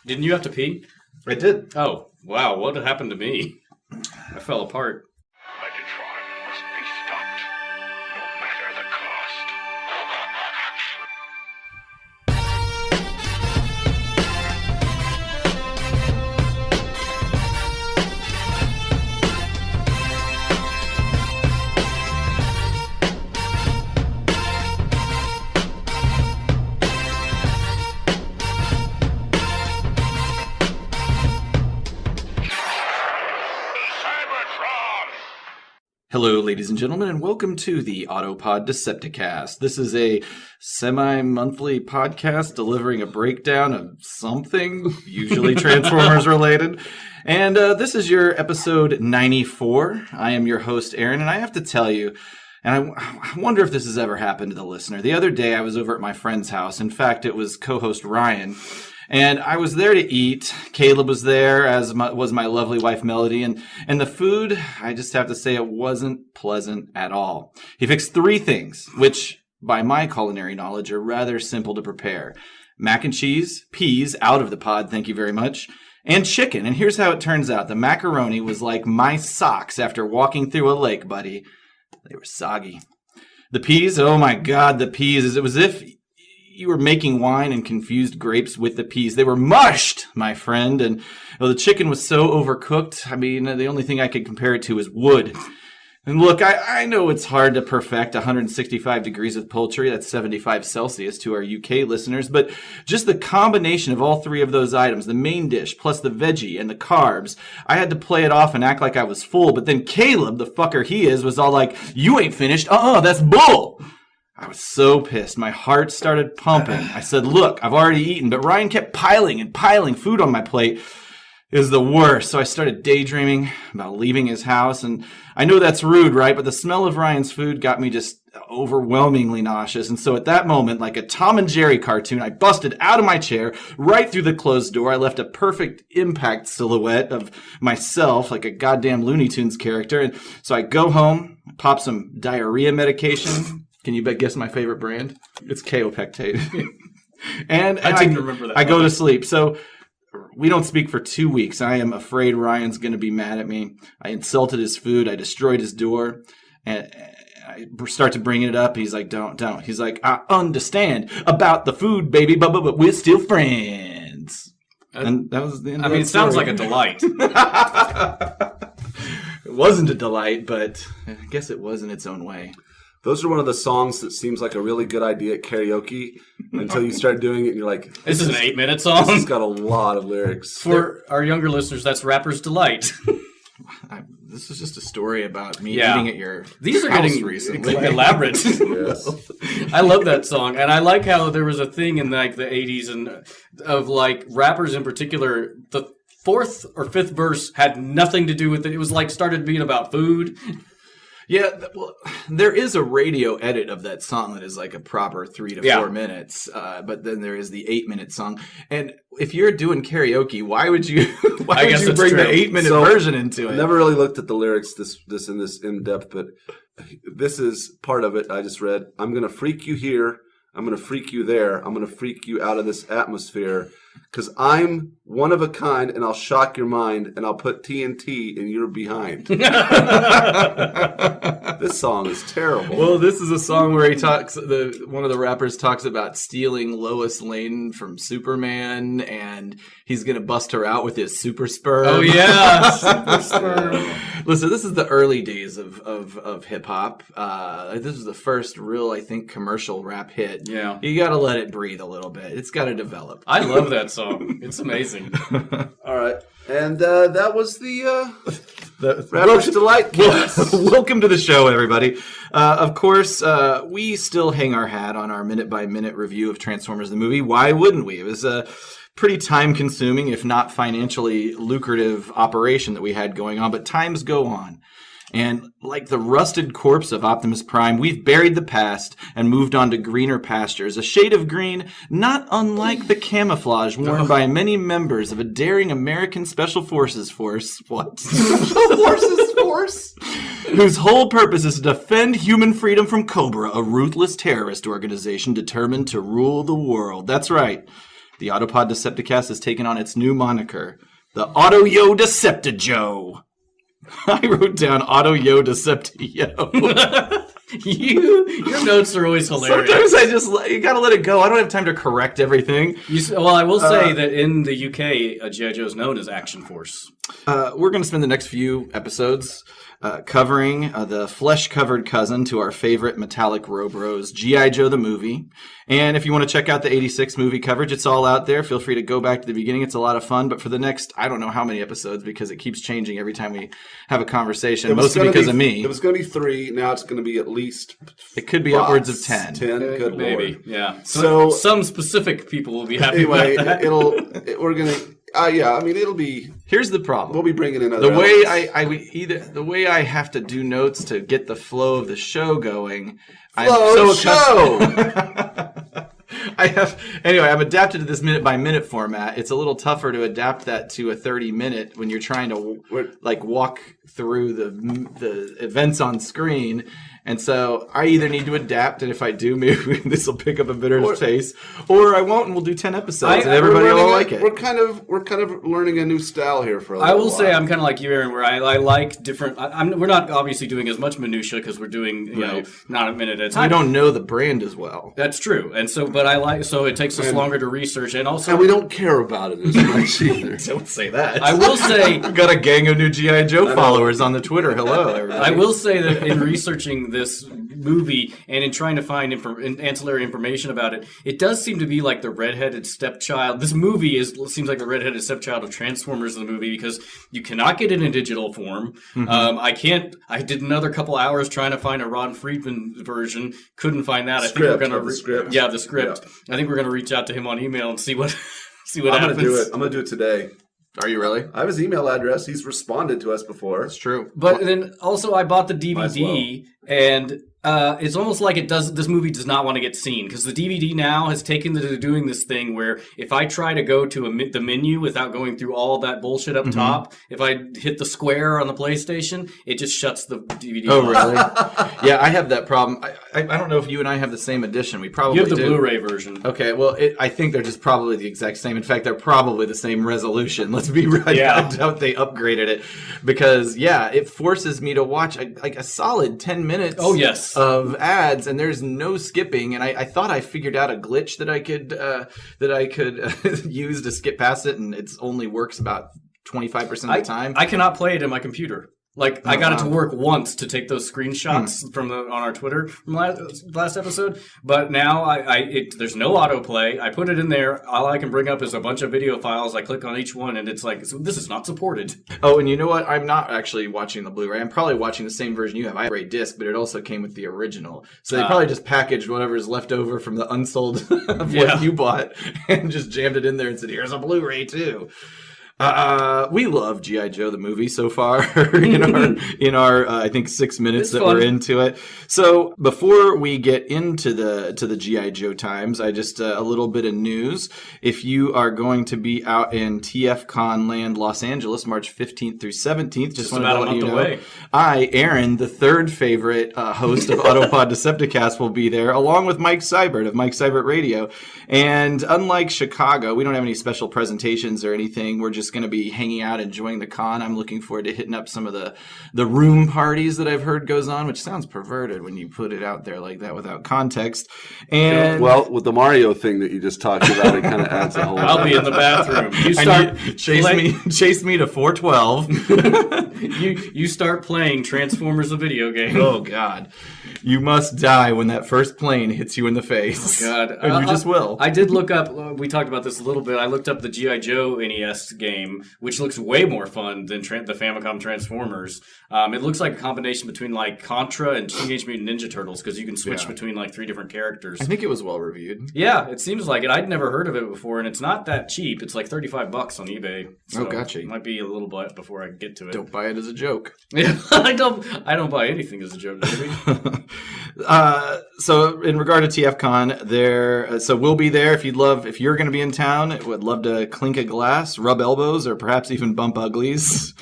Didn't you have to pee? I did. Oh, wow. What happened to me? I fell apart. Megatron must be stopped, no matter the cost. Hello, ladies and gentlemen, and welcome to the Autopod Decepticast. This is a semi-monthly podcast delivering a breakdown of something, usually Transformers related. And this is your episode 94. I am your host, Aaron, and I have to tell you, and I wonder if this has ever happened to the listener. The other day, I was over at my friend's house. In fact, it was co-host Ryan. And I was there to eat. Caleb was there, as was my lovely wife, Melody. And the food, I just have to say, it wasn't pleasant at all. He fixed three things, which, by my culinary knowledge, are rather simple to prepare. Mac and cheese, peas, out of the pod, thank you very much, and chicken. And here's how it turns out. The macaroni was like my socks after walking through a lake, buddy. They were soggy. The peas, oh my God, the peas. It was as if you were making wine and confused grapes with the peas. They were mushed, my friend. And the chicken was so overcooked. I mean, the only thing I could compare it to is wood. And look, I know it's hard to perfect 165 degrees of poultry. That's 75 Celsius to our UK listeners. But just the combination of all three of those items, the main dish, plus the veggie and the carbs, I had to play it off and act like I was full. But then Caleb, the fucker he is, was all like, "You ain't finished. That's bull." I was so pissed. My heart started pumping. I said, "Look, I've already eaten," but Ryan kept piling and piling food on my plate. It was the worst. So I started daydreaming about leaving his house. And I know that's rude, right? But the smell of Ryan's food got me just overwhelmingly nauseous. And so at that moment, like a Tom and Jerry cartoon, I busted out of my chair, right through the closed door. I left a perfect impact silhouette of myself, like a goddamn Looney Tunes character. And so I go home, pop some diarrhea medication. Can you guess my favorite brand? It's Kaopectate. and I didn't remember that. I go to sleep. So we don't speak for 2 weeks. I am afraid Ryan's going to be mad at me. I insulted his food. I destroyed his door. And I start to bring it up. He's like, don't. He's like, "I understand about the food, baby, but we're still friends." And that was the end of it story. Sounds like a delight. It wasn't a delight, but I guess it was in its own way. Those are one of the songs that seems like a really good idea at karaoke until you start doing it and you're like, This is an 8-minute song. This has got a lot of lyrics. For our younger listeners, that's Rapper's Delight. This is just a story about me eating at your These are house getting recently. elaborate. Yes. I love that song. And I like how there was a thing in like the 80s and of like rappers in particular, the fourth or fifth verse had nothing to do with it. It was like started being about food. Yeah, well, there is a radio edit of that song that is like a proper 3 to 4 minutes, but then there is the 8-minute song. And if you're doing karaoke, why would you bring the 8-minute version into it? I never really looked at the lyrics this in depth, but this is part of it. I just read, "I'm going to freak you here. I'm going to freak you there. I'm going to freak you out of this atmosphere. Because I'm one of a kind, and I'll shock your mind, and I'll put TNT in your behind." This song is terrible. Well, this is a song where he talks. One of the rappers talks about stealing Lois Lane from Superman, and he's gonna bust her out with his super sperm. Oh yeah, super sperm. Listen, this is the early days of hip hop. This is the first real, I think, commercial rap hit. Yeah, you got to let it breathe a little bit. It's got to develop. I love that song. It's amazing. All right. And that was the Rapper's Delight cast. Welcome to the show, everybody. Of course, we still hang our hat on our minute-by-minute review of Transformers the movie. Why wouldn't we? It was a pretty time-consuming, if not financially lucrative operation that we had going on, but times go on. And like the rusted corpse of Optimus Prime, we've buried the past and moved on to greener pastures. A shade of green not unlike the camouflage worn by many members of a daring American Special Forces force. What? Special Forces force? Whose whole purpose is to defend human freedom from Cobra, a ruthless terrorist organization determined to rule the world. That's right. the Autopod Decepticast has taken on its new moniker, the Auto-Yo-Decepti-Joe. I wrote down Auto-Yo-Decepti-Joe. Your notes are always hilarious. Sometimes you gotta let it go. I don't have time to correct everything. Well, I will say that in the UK, G.I. Joe is known as Action Force. We're going to spend the next few episodes covering the flesh-covered cousin to our favorite metallic Robros, G.I. Joe the movie. And if you want to check out the 86 movie coverage, it's all out there. Feel free to go back to the beginning. It's a lot of fun. But for the next, I don't know how many episodes, because it keeps changing every time we have a conversation, mostly because of me. It was going to be 3. Now it's going to be at least It could be upwards of 10. 10, good Maybe, Lord. yeah. So some specific people will be happy Anyway, about that. we're going to... yeah, I mean, it'll be... Here's the problem. We'll be bringing in other The way elements. the way I have to do notes to get the flow of the show going. I'm adapted to this minute-by-minute format. It's a little tougher to adapt that to a 30-minute when you're trying to walk through the events on screen. And so I either need to adapt, and if I do, maybe this will pick up a bit of pace, or I won't, and we'll do 10 episodes, and everybody will like it. We're kind of learning a new style here for a little I will while. say I'm kind of like you, Aaron, where I like different. We're not obviously doing as much minutia because we're doing not a minute at a time. We don't know the brand as well. That's true, and so but I like so it takes us longer to research, and also And we don't care about it as much either. Don't say that. I will say We've got a gang of new G.I. Joe followers on the Twitter. Hello, everybody. I will say that in researching this movie and in trying to find ancillary information about it, it does seem to be like the redheaded stepchild. This movie seems like the redheaded stepchild of Transformers, the movie, because you cannot get it in digital form. Mm-hmm. I did another couple hours trying to find a Ron Friedman version. Couldn't find that. Script, I think we're gonna the script. Yeah, the script. Yeah. I think we're gonna reach out to him on email and see what I'm happens. gonna do it. I'm gonna do it today. Are you really? I have his email address. He's responded to us before. That's true. But then also I bought the DVD Might as well. and it's almost like this movie does not want to get seen because the DVD now has taken to doing this thing where if I try to go to the menu without going through all that bullshit up top, if I hit the square on the PlayStation, it just shuts the DVD Oh, off. really? Yeah, I have that problem. I don't know if you and I have the same edition. We probably You have the do. Blu-ray version. Okay, well, I think they're just probably the exact same. In fact, they're probably the same resolution. Let's be right. Yeah. I doubt they upgraded it because, it forces me to watch a solid 10 minutes Oh, yes. of ads, and there's no skipping. And I thought I figured out a glitch that I could use to skip past it, and it only works about 25% of the time. I cannot play it in my computer. Like, I got it to work once to take those screenshots on our Twitter from last episode, but now there's no autoplay. I put it in there. All I can bring up is a bunch of video files. I click on each one, and it's like, this is not supported. Oh, and you know what? I'm not actually watching the Blu-ray. I'm probably watching the same version you have. I have a Blu-ray disc, but it also came with the original. So they probably just packaged whatever is left over from the unsold of what you bought and just jammed it in there and said, here's a Blu-ray too. We love G.I. Joe the movie so far in our I think 6 minutes that we're into it. So before we get into the G.I. Joe times, I just a little bit of news. If you are going to be out in TFCon land, Los Angeles, March 15th through 17th, just want to let you know, away. I, Aaron, the third favorite host of Autopod Decepticast, will be there, along with Mike Seibert of Mike Seibert Radio. And unlike Chicago, we don't have any special presentations or anything. We're just going to be hanging out, enjoying the con. I'm looking forward to hitting up some of the room parties that I've heard goes on, which sounds perverted when you put it out there like that without context. And Well, with the Mario thing that you just talked about, it kind of adds a whole. I'll be in the bathroom. You and start chase me to 412. you start playing Transformers, the video game. Oh God, you must die when that first plane hits you in the face. God, and you just will. I did look up. We talked about this a little bit. I looked up the G.I. Joe NES game, which looks way more fun than the Famicom Transformers. It looks like a combination between like Contra and Teenage Mutant Ninja Turtles because you can switch between like 3 different characters. I think it was well reviewed. Yeah, it seems like it. I'd never heard of it before, and it's not that cheap. It's like $35 on eBay. So gotcha. It might be a little bit before I get to it. Don't buy it as a joke. Yeah, I don't buy anything as a joke, baby. So in regard to TFCon, so we'll be there if you're going to be in town. Would love to clink a glass, rub elbows, or perhaps even bump uglies.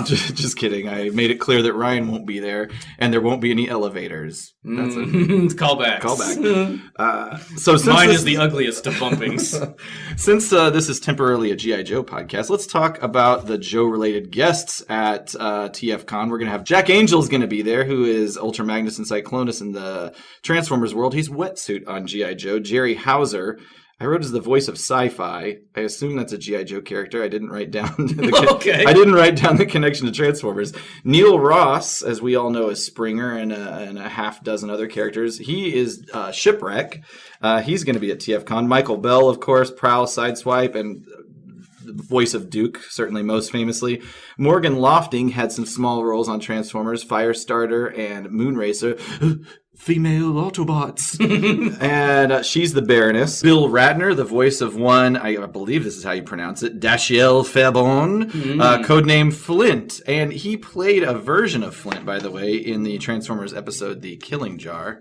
just kidding. I made it clear that Ryan won't be there, and there won't be any elevators. That's a Callback. So since Mine is the ugliest of bumpings. Since this is temporarily a G.I. Joe podcast, let's talk about the Joe-related guests at TFCon. We're going to have Jack Angel's going to be there, who is Ultra Magnus and Cyclonus in the Transformers world. He's Wetsuit on G.I. Joe. Jerry Hauser, I wrote as the voice of Sci-Fi. I assume that's a G.I. Joe character. I didn't write down I didn't write down the connection to Transformers. Neil Ross, as we all know, is Springer and a half dozen other characters. He is Shipwreck. He's going to be at TFCon. Michael Bell, of course, Prowl, Sideswipe, and the voice of Duke, certainly most famously. Morgan Lofting had some small roles on Transformers, Firestarter, and Moonracer. Female Autobots. And she's the Baroness. Bill Ratner, the voice of one, I believe this is how you pronounce it, Dashiell Fairborn, codename Flint. And he played a version of Flint, by the way, in the Transformers episode The Killing Jar.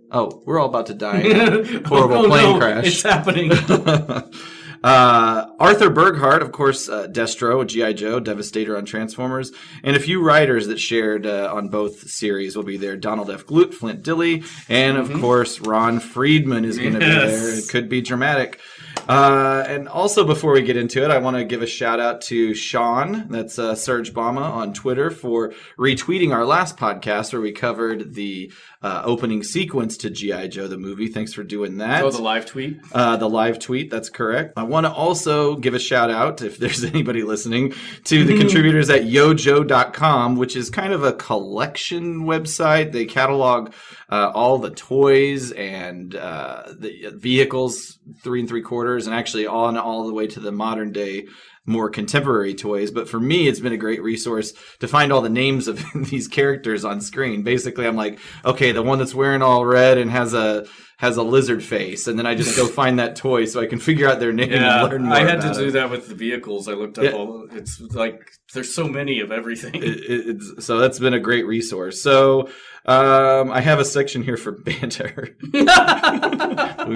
Oh, we're all about to die in a horrible plane crash. It's happening. Arthur Berghart, of course, Destro, G.I. Joe, Devastator on Transformers, and a few writers that shared on both series will be there. Donald F. Glut, Flint Dilley, and of course, Ron Friedman is going to be there. It could be dramatic. And also, before we get into it, I want to give a shout out to Sean, that's Serge Bama on Twitter, for retweeting our last podcast where we covered the opening sequence to G.I. Joe, the movie. Thanks for doing that. Oh, the live tweet? The live tweet, that's correct. I want to also give a shout out, if there's anybody listening, to the contributors at yojo.com, which is kind of a collection website. They catalog all the toys and the vehicles, 3 3/4, and actually on all the way to the modern day, more contemporary toys. But for me, it's been a great resource to find all the names of these characters on screen. Basically, I'm like, okay, the one that's wearing all red and has a lizard face, and then I just go find that toy so I can figure out their name and learn more. I had to do that with the vehicles. I looked up it's like there's so many of everything. So that's been a great resource. So I have a section here for banter. We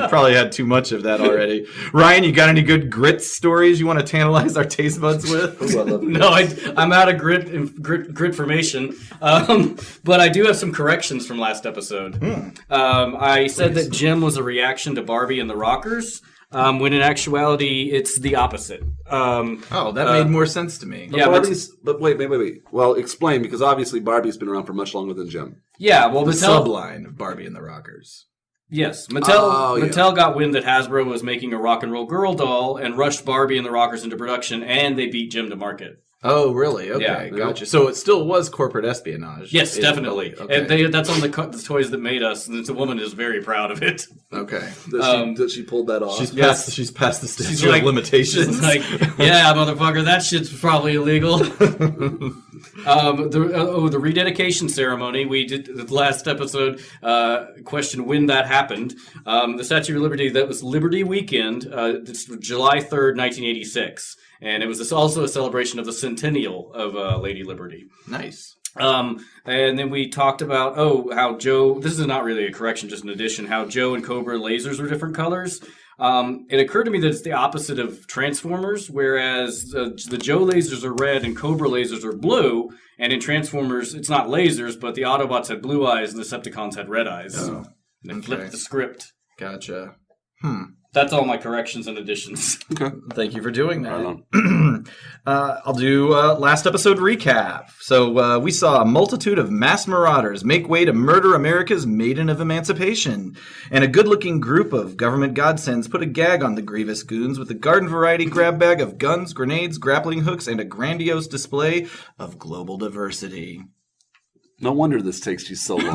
probably had too much of that already. Ryan, you got any good grit stories you want to tantalize our taste buds with? Ooh, I love it. No, I'm out of grit formation. But I do have some corrections from last episode. I said that Jim was a reaction to Barbie and the Rockers, when in actuality it's the opposite. That made more sense to me. But Barbie's, but wait. Well, explain, because obviously Barbie's been around for much longer than Jim. Yeah, well, The Mattel... subline of Barbie and the Rockers. Yes, Mattel got wind that Hasbro was making a rock and roll girl doll and rushed Barbie and the Rockers into production, and they beat Jim to market. Oh, really? Okay, Yeah. gotcha. So it still was corporate espionage. Yes, definitely. Okay. And that's on the toys that made us, and the woman is very proud of it. Okay. That she pulled that off. She's past the She's statute like, of limitations. She's like, yeah, motherfucker, that shit's probably illegal. The rededication ceremony, we did the last episode, question when that happened. The Statue of Liberty, that was Liberty Weekend, this was July 3rd, 1986. And it was also a celebration of the centennial of Lady Liberty. Nice. And then we talked about, how Joe, this is not really a correction, just an addition, how Joe and Cobra lasers are different colors. It occurred to me that it's the opposite of Transformers, whereas the Joe lasers are red and Cobra lasers are blue. And in Transformers, it's not lasers, but the Autobots had blue eyes and the Decepticons had red eyes. Oh, They flipped the script. Gotcha. That's all my corrections and additions. Okay. Thank you for doing that. I'll do last episode recap. So we saw a multitude of mass marauders make way to murder America's Maiden of Emancipation. And a good-looking group of government godsends put a gag on the grievous goons with a garden variety grab bag of guns, grenades, grappling hooks, and a grandiose display of global diversity. No wonder this takes you so long.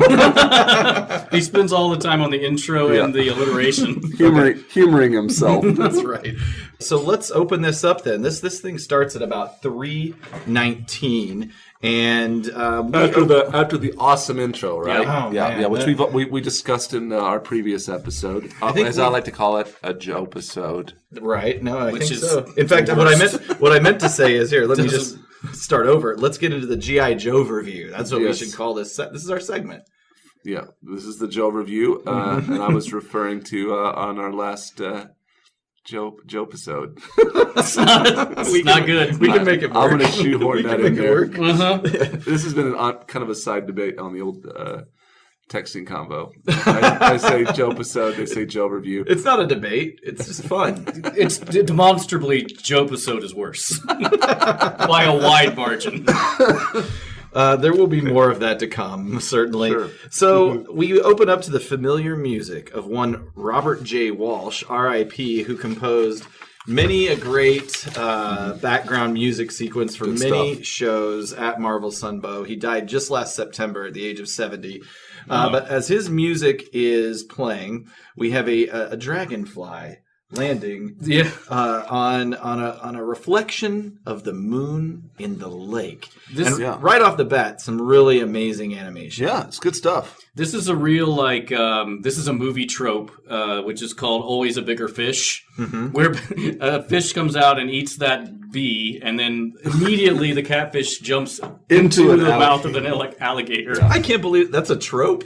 He spends all the time on the intro and the alliteration. Humoring himself. That's right. So let's open this up then. This thing starts at about 3:19, and after the awesome intro, right? Yeah. Which we discussed in our previous episode, as I like to call it, a Joe episode. Right? No, I think is so. In fact, what I meant to say is here. Let me just start over. Let's get into the G.I. Joe review. That's what we should call this. This is our segment. Yeah, this is the Joe review, and I was referring to on our last Joe episode. It's not good. We can make it work. I'm going to shoehorn that in there. Uh-huh. This has been kind of a side debate on the old texting convo. I say Joe episode, they say Joe review. It's not a debate. It's just fun. It's demonstrably Joe episode is worse by a wide margin. There will be more of that to come, certainly. Sure. So we open up to the familiar music of one Robert J. Walsh, R.I.P., who composed many a great background music sequence for Good many stuff. shows at Marvel Sunbow. He died just last September at the age of 70. But as his music is playing, we have a dragonfly landing Yeah. on a reflection of the moon in the lake. This- And right off the bat, some really amazing animation. Yeah, it's good stuff. This is a real, this is a movie trope, which is called Always a Bigger Fish, where a fish comes out and eats that bee, and then immediately the catfish jumps into an the mouth of an alligator. I can't believe that's a trope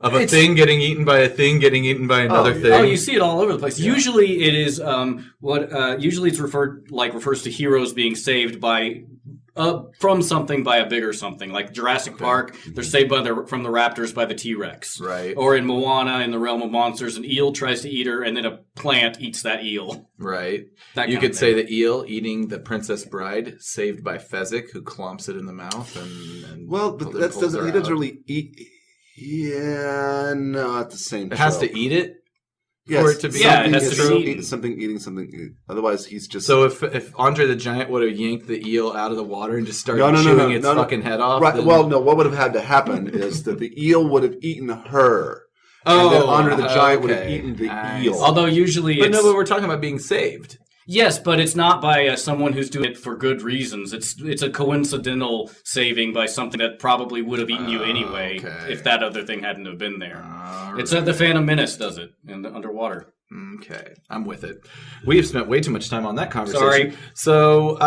of a thing getting eaten by a thing getting eaten by another thing. Oh, you see it all over the place. Usually it is usually it's refers to heroes being saved by from something by a bigger something, like Jurassic Park. They're saved from the raptors by the T-Rex, Right. Or in Moana, in the realm of monsters, an eel tries to eat her, and then a plant eats that eel. Right. That You kind could of say thing. the eel eating the Princess Bride, saved by Fezzik, who clumps it in the mouth. And Well, but then that pulls doesn't. her He doesn't out. really eat. Yeah, no, at the same. It has trope. to eat it Yes, for it to be. Yeah, it something has is to be eating eaten. something, eating something. Otherwise, he's just. So if Andre the Giant would have yanked the eel out of the water and just started No, chewing its fucking head off, Right. then- Well, no. What would have had to happen is that the eel would have eaten her, and then Andre the Giant would have okay. eaten the I eel. see. Although usually But it's... no, but we're talking about being saved. Yes, but it's not by someone who's doing it for good reasons. It's a coincidental saving by something that probably would have eaten you anyway okay. if that other thing hadn't have been there. All It's the Phantom Menace does it in the underwater. Okay, I'm with it. We have spent way too much time on that conversation. Sorry. So,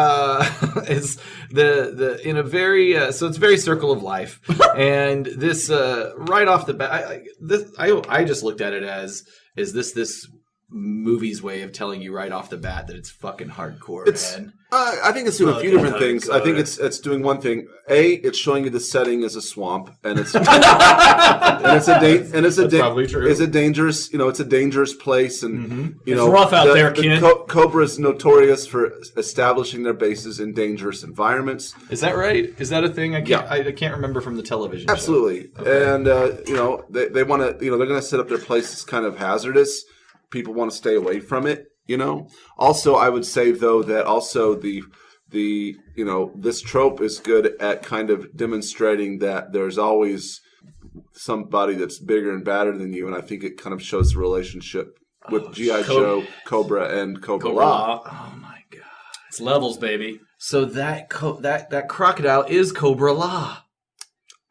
it's the in a very so it's very circle of life, and this right off the bat, I just looked at it as is this movie's way of telling you right off the bat that it's fucking hardcore, man. I think it's doing a few Fucking different things. I think it's doing one thing. It's showing you the setting as a swamp, and it's probably true. It's a dangerous, it's a dangerous place, and It's rough out there, kid. Cobra's notorious for establishing their bases in dangerous environments. Is that right? Is that a thing? I can't. Yeah. I can't remember from the television. Absolutely, show. Okay. and they want to, they're going to set up their places kind of hazardous. People want to stay away from it. Also, I would say though that also the this trope is good at kind of demonstrating that there's always somebody that's bigger and badder than you, and I think it kind of shows the relationship with G.I. Joe, Cobra, and Cobra-La. Oh my god! It's levels, baby. So that crocodile is Cobra-La.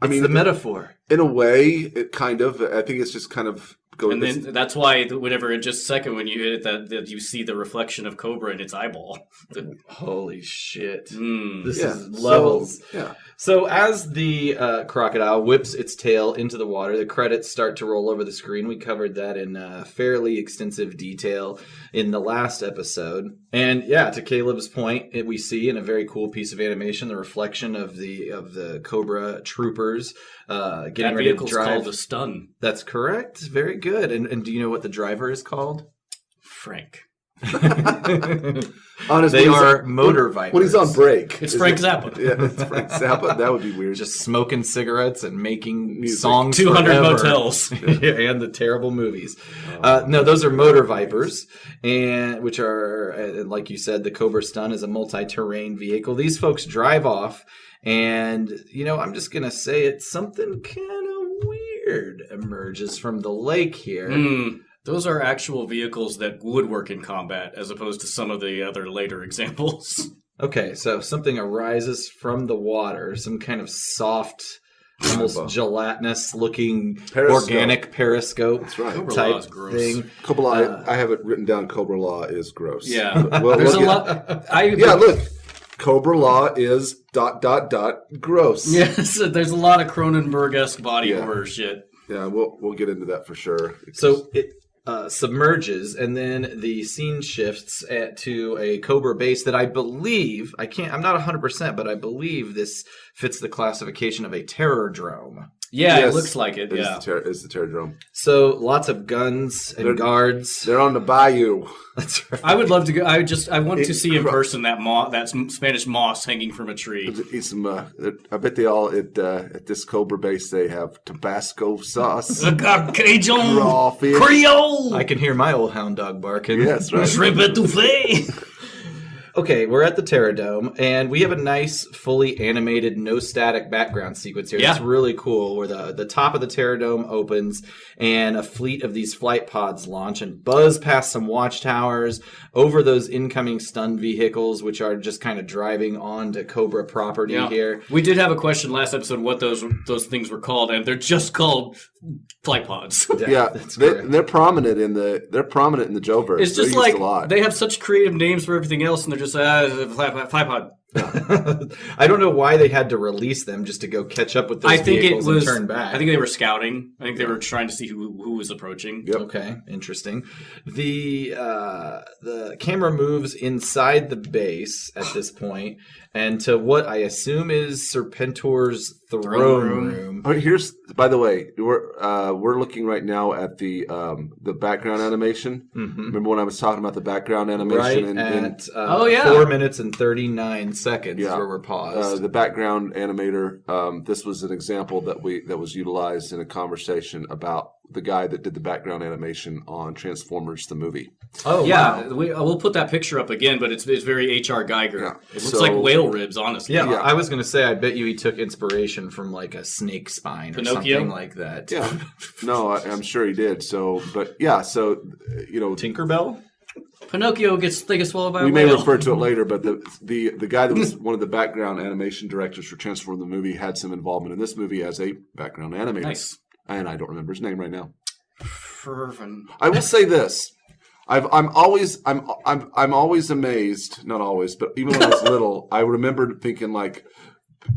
It's the metaphor. In a way, it kind of. I think it's just kind of going. And then that's why whenever in just a second when you hit it, that you see the reflection of Cobra in its eyeball. Holy shit! Mm. This is levels. Yeah. So as the crocodile whips its tail into the water, the credits start to roll over the screen. We covered that in fairly extensive detail in the last episode. And yeah, to Caleb's point, we see in a very cool piece of animation the reflection of the Cobra troopers getting That ready to vehicle's drive. called a stun. That's correct. Very good. And do you know what the driver is called? Frank. Honestly, They are motor vipers. When he's on break. It's Is Frank it- Zappa. Yeah, it's Frank Zappa. That would be weird. Just smoking cigarettes and making Music. songs 200 forever. motels. Yeah, and the terrible movies. No, those are motor vipers, and which are, like you said, the Cobra Stun is a multi-terrain vehicle. These folks drive off, and I'm just gonna say it. Something kind of weird emerges from the lake here. Those are actual vehicles that would work in combat, as opposed to some of the other later examples. Okay, so something arises from the water, some kind of soft, almost gelatinous-looking Periscope. organic periscope. That's right. Cobra-La type is gross. thing. Cobra-La, I have it written down. Cobra-La is gross. Yeah. Well, There's a look lot. Yeah, look. Cobra-La is ... gross. Yes, there's a lot of Cronenberg-esque body Yeah. horror shit. Yeah, we'll get into that for sure. So it submerges, and then the scene shifts to a Cobra base that I believe, I'm not 100%, but I believe this fits the classification of a Terror-Drome. Yeah, Yes, it looks like it. Yeah. It's the Terror-Drome. So lots of guns and guards. They're on the bayou. That's right. I would love to go. I want to see in person that Spanish moss hanging from a tree. Eat some. I bet they all at this Cobra base they have Tabasco sauce, Cajun, raw fish. Creole, I can hear my old hound dog barking. Yes, right. shrimp etouffee. Okay, we're at the Terror-Dome, and we have a nice, fully animated, no static background sequence here. Yeah. It's really cool, where the top of the Terror-Dome opens, and a fleet of these flight pods launch and buzz past some watchtowers, over those incoming stun vehicles, which are just kind of driving onto Cobra property here. We did have a question last episode what those things were called, and they're just called flight pods. Yeah, that's correct. they're prominent in the Joe-verse. It's just They're used like a lot. they have such creative names for everything else, and they're just flight pod. I don't know why they had to release them just to go catch up with those I think it vehicles was. and turn back. I think they were scouting. I think they were trying to see who was approaching. Yep. Okay, interesting. The camera moves inside the base at this point, and to what I assume is Serpentor's throne room. Oh, here's, by the way, we're looking right now at the background animation. Mm-hmm. Remember when I was talking about the background Right animation? at Oh, yeah. 4 minutes and 39 seconds Yeah. where we're paused. The background animator. This was an example that was utilized in a conversation about the guy that did the background animation on Transformers the movie. Oh, Yeah, wow. we'll put that picture up again, but it's very H.R. Geiger. Yeah. It looks So- like whale ribs, honestly. Yeah, Yeah. I was going to say, I bet you he took inspiration from like a snake spine or Pinocchio? something like that. Yeah, no, I'm sure he did. So Tinkerbell? Pinocchio they get swallowed by a we may whale. refer to it later, but the guy that was one of the background animation directors for Transformers the movie had some involvement in this movie as a background animator. Nice. And I don't remember his name right now. Fervent. I will say this: I'm always amazed. Not always, but even when I was little, I remember thinking like,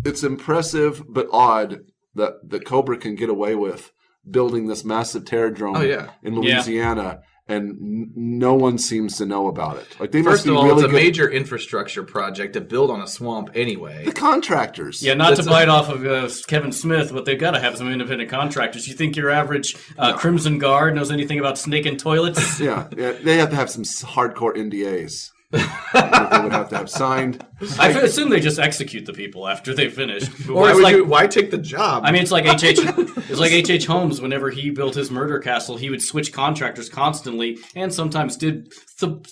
it's impressive but odd that the Cobra can get away with building this massive Terror-Drome in Louisiana. And no one seems to know about it. Like they First must be of all, really it's a good. major infrastructure project to build on a swamp anyway. The contractors. Yeah, not to bite off of Kevin Smith, but they've got to have some independent contractors. You think your average Crimson Guard knows anything about snaking toilets? Yeah, they have to have some hardcore NDAs. That they would have to have signed. I assume they just execute the people after they finished. Why it's would like, why take the job? I mean, it's like H.H. Holmes. Whenever he built his murder castle, he would switch contractors constantly, and sometimes did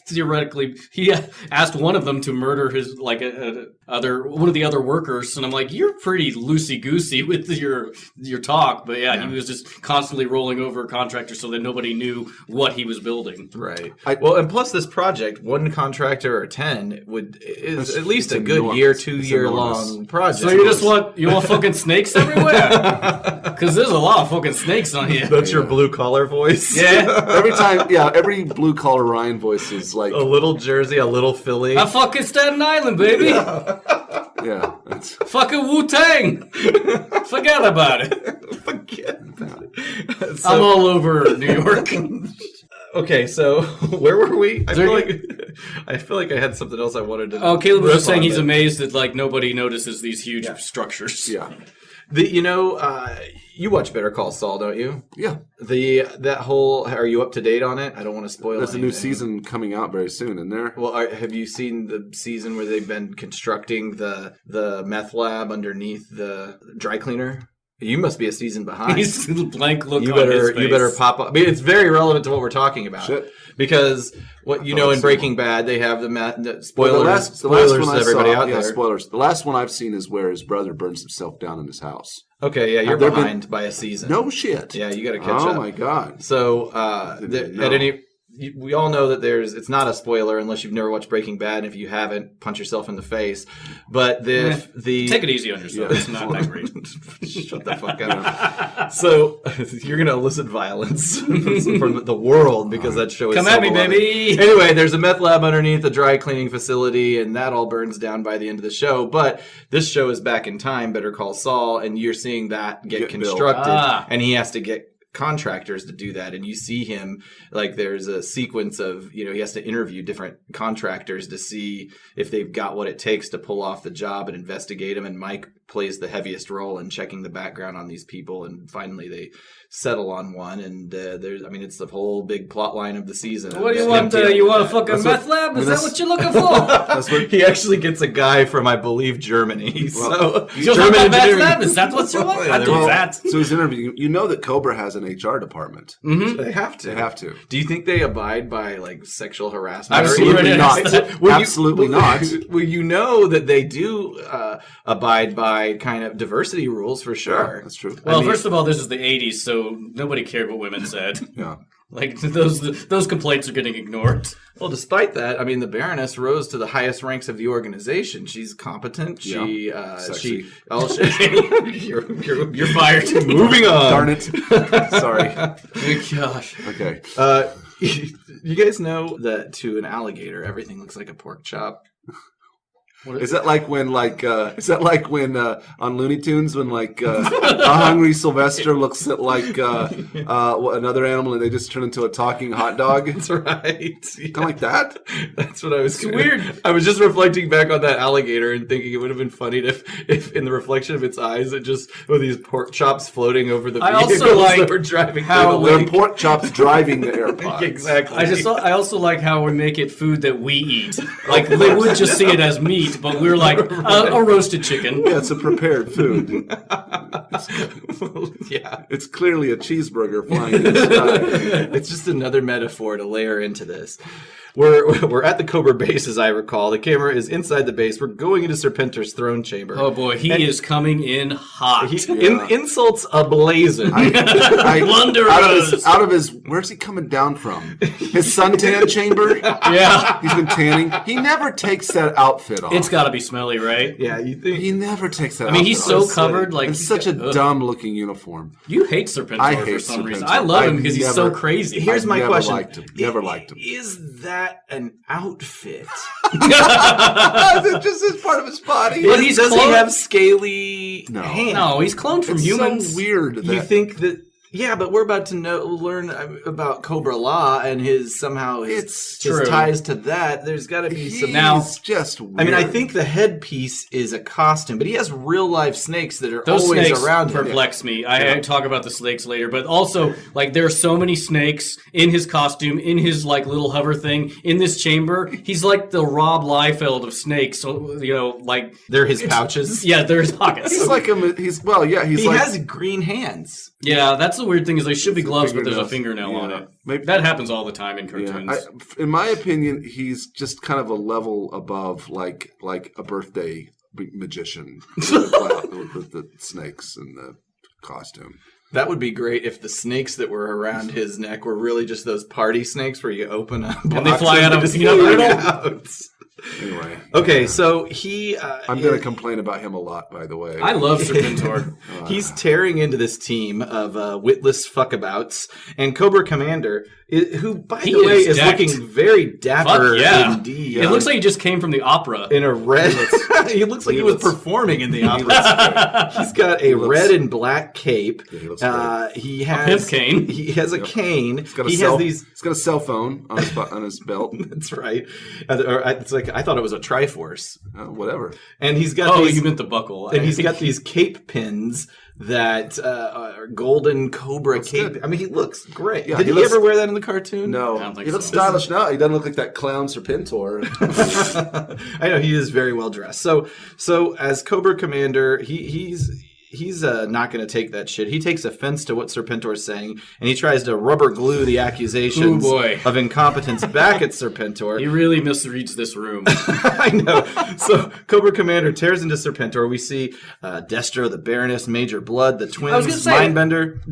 theoretically. He asked one of them to murder his one of the other workers, and I'm like, you're pretty loosey goosey with your talk, but yeah, he was just constantly rolling over contractors so that nobody knew what he was building. Right. Well, and plus this project, one contractor or 10 is at least a good enormous. 2-year long project. So you want fucking snakes everywhere? Because there's a lot of fucking snakes on here. That's your blue collar voice. Yeah. Every blue collar Ryan voice is like, A little Jersey, a little Philly. I fucking Staten Island, baby. yeah, it's, Fucking Wu-Tang. Forget about it. Forget about it. I'm So, all over New York. okay, so where were we? I feel like I had something else I wanted to. Oh, Caleb was just riff saying on, he's but- amazed that like nobody notices these huge structures. yeah, You watch Better Call Saul, don't you? yeah. Are you up to date on it? I don't want to spoil. There's a new anything. season coming out very soon, isn't there? Well, have you seen the season where they've been constructing the meth lab underneath the dry cleaner? You must be a season behind. He's a blank look You on his better face. you better pop up. I mean, it's very relevant to what we're talking about. Shit. Because what you know in Breaking Bad, they have the spoilers. The last spoilers one to I everybody saw, out there. spoilers. The last one I've seen is where his brother burns himself down in his house. Okay, yeah, you're Have there been- behind by a season. No shit. Yeah, you got to catch up. Oh my god. So Didn't know. at any we all know that it's not a spoiler unless you've never watched Breaking Bad. And if you haven't, punch yourself in the face. But take it easy on yourself. It's not that great. Shut the fuck up. So you're going to elicit violence from the world because that show is Come at me, baby. Anyway, there's a meth lab underneath a dry cleaning facility, and that all burns down by the end of the show. But this show is back in time, Better Call Saul, and you're seeing that get constructed, and he has to get contractors to do that. And you see him, like, there's a sequence of, he has to interview different contractors to see if they've got what it takes to pull off the job and investigate them. And Mike plays the heaviest role in checking the background on these people, and finally they settle on one, and it's the whole big plot line of the season. What do you want? You want a fucking meth lab? Is that what you're looking for? He actually gets a guy from, I believe, Germany. So German meth lab? Is that what you want? I do that. So he's interviewing. You know that Cobra has an HR department. Mm-hmm. They have to. They have to. Do you think they abide by like sexual harassment? Absolutely not. Absolutely not. Well, you know that they do abide by kind of diversity rules for sure. Yeah, that's true. Well, first of all, this is the 80s, so nobody cared what women said. Yeah. Like, those complaints are getting ignored. Well, despite that, the Baroness rose to the highest ranks of the organization. She's competent. You're fired. Moving on. Darn it. Sorry. Gosh. Okay. You guys know that to an alligator, everything looks like a pork chop? Is that like when on Looney Tunes when a hungry Sylvester looks at another animal and they just turn into a talking hot dog? That's right. Kind of like that? That's what I was. It's weird. I was just reflecting back on that alligator and thinking it would have been funny if in the reflection of its eyes it just with these pork chops floating over the vehicles also like that were driving how through the they're pork chops driving the AirPods. Exactly. I also like how we make it food that we eat. Like they would just see it as meat. But we're like, a roasted chicken. Yeah, it's a prepared food. Yeah. It's clearly a cheeseburger flying in the sky. It's just another metaphor to layer into this. We're at the Cobra base, as I recall. The camera is inside the base. We're going into Serpentor's throne chamber. Oh boy, he is coming in hot. Insults ablazing. Out of his, where's he coming down from? His suntan chamber? Yeah. He's been tanning. He never takes that outfit off. It's got to be smelly, right? Yeah, you think he never takes that outfit he's off. so covered. Like it's such a dumb looking uniform. You hate Serpentor I hate for some reason. Serpentor. I love him because he's so crazy. Here's my question. Never liked him. Is that an outfit? Is it just as part of his body? But Does he have scaly hands? No, he's cloned from humans. So weird. You think that? Yeah, but we're about to learn about Cobra-La and his ties to that. There's got to be some. Now, just weird. I think the headpiece is a costume, but he has real life snakes that are Those always snakes around him. perplex me. I talk about the snakes later, but also there are so many snakes in his costume, in his little hover thing, in this chamber. He's like the Rob Liefeld of snakes. So, they're his pouches. Yeah, they're his pockets. He has green hands. Yeah, that's the weird thing is they should be gloves, but there's a fingernail on it. Maybe, that happens all the time in cartoons. In my opinion, he's just kind of a level above like a birthday magician with the snakes and the costume. That would be great if the snakes that were around his neck were really just those party snakes where you open up and they fly out of a peanut brittle. Anyway. Okay, so I'm going to complain about him a lot, by the way. I love Serpentor. He's tearing into this team of witless fuckabouts. And Cobra Commander, who, by the way, is looking very dapper indeed. It looks like he just came from the opera. In a red... he looks like he was performing in the opera. He's got a red and black cape. Yeah, he has a pimp cane. He has a cane. He's got a cell phone on his belt. That's right. It's like I thought it was a Triforce. Whatever. And he's got you meant the buckle. And he's got these cape pins that are golden Cobra cape. Good. He looks great. Yeah, Did he ever wear that in the cartoon? No. He looks stylish now. He doesn't look like that clown Serpentor. I know he is very well dressed. So as Cobra Commander, he's not going to take that shit. He takes offense to what Serpentor's saying, and he tries to rubber glue the accusations of incompetence back at Serpentor. He really misreads this room. I know. So Cobra Commander tears into Serpentor. We see Destro, the Baroness, Major Blood, the twins, Mindbender.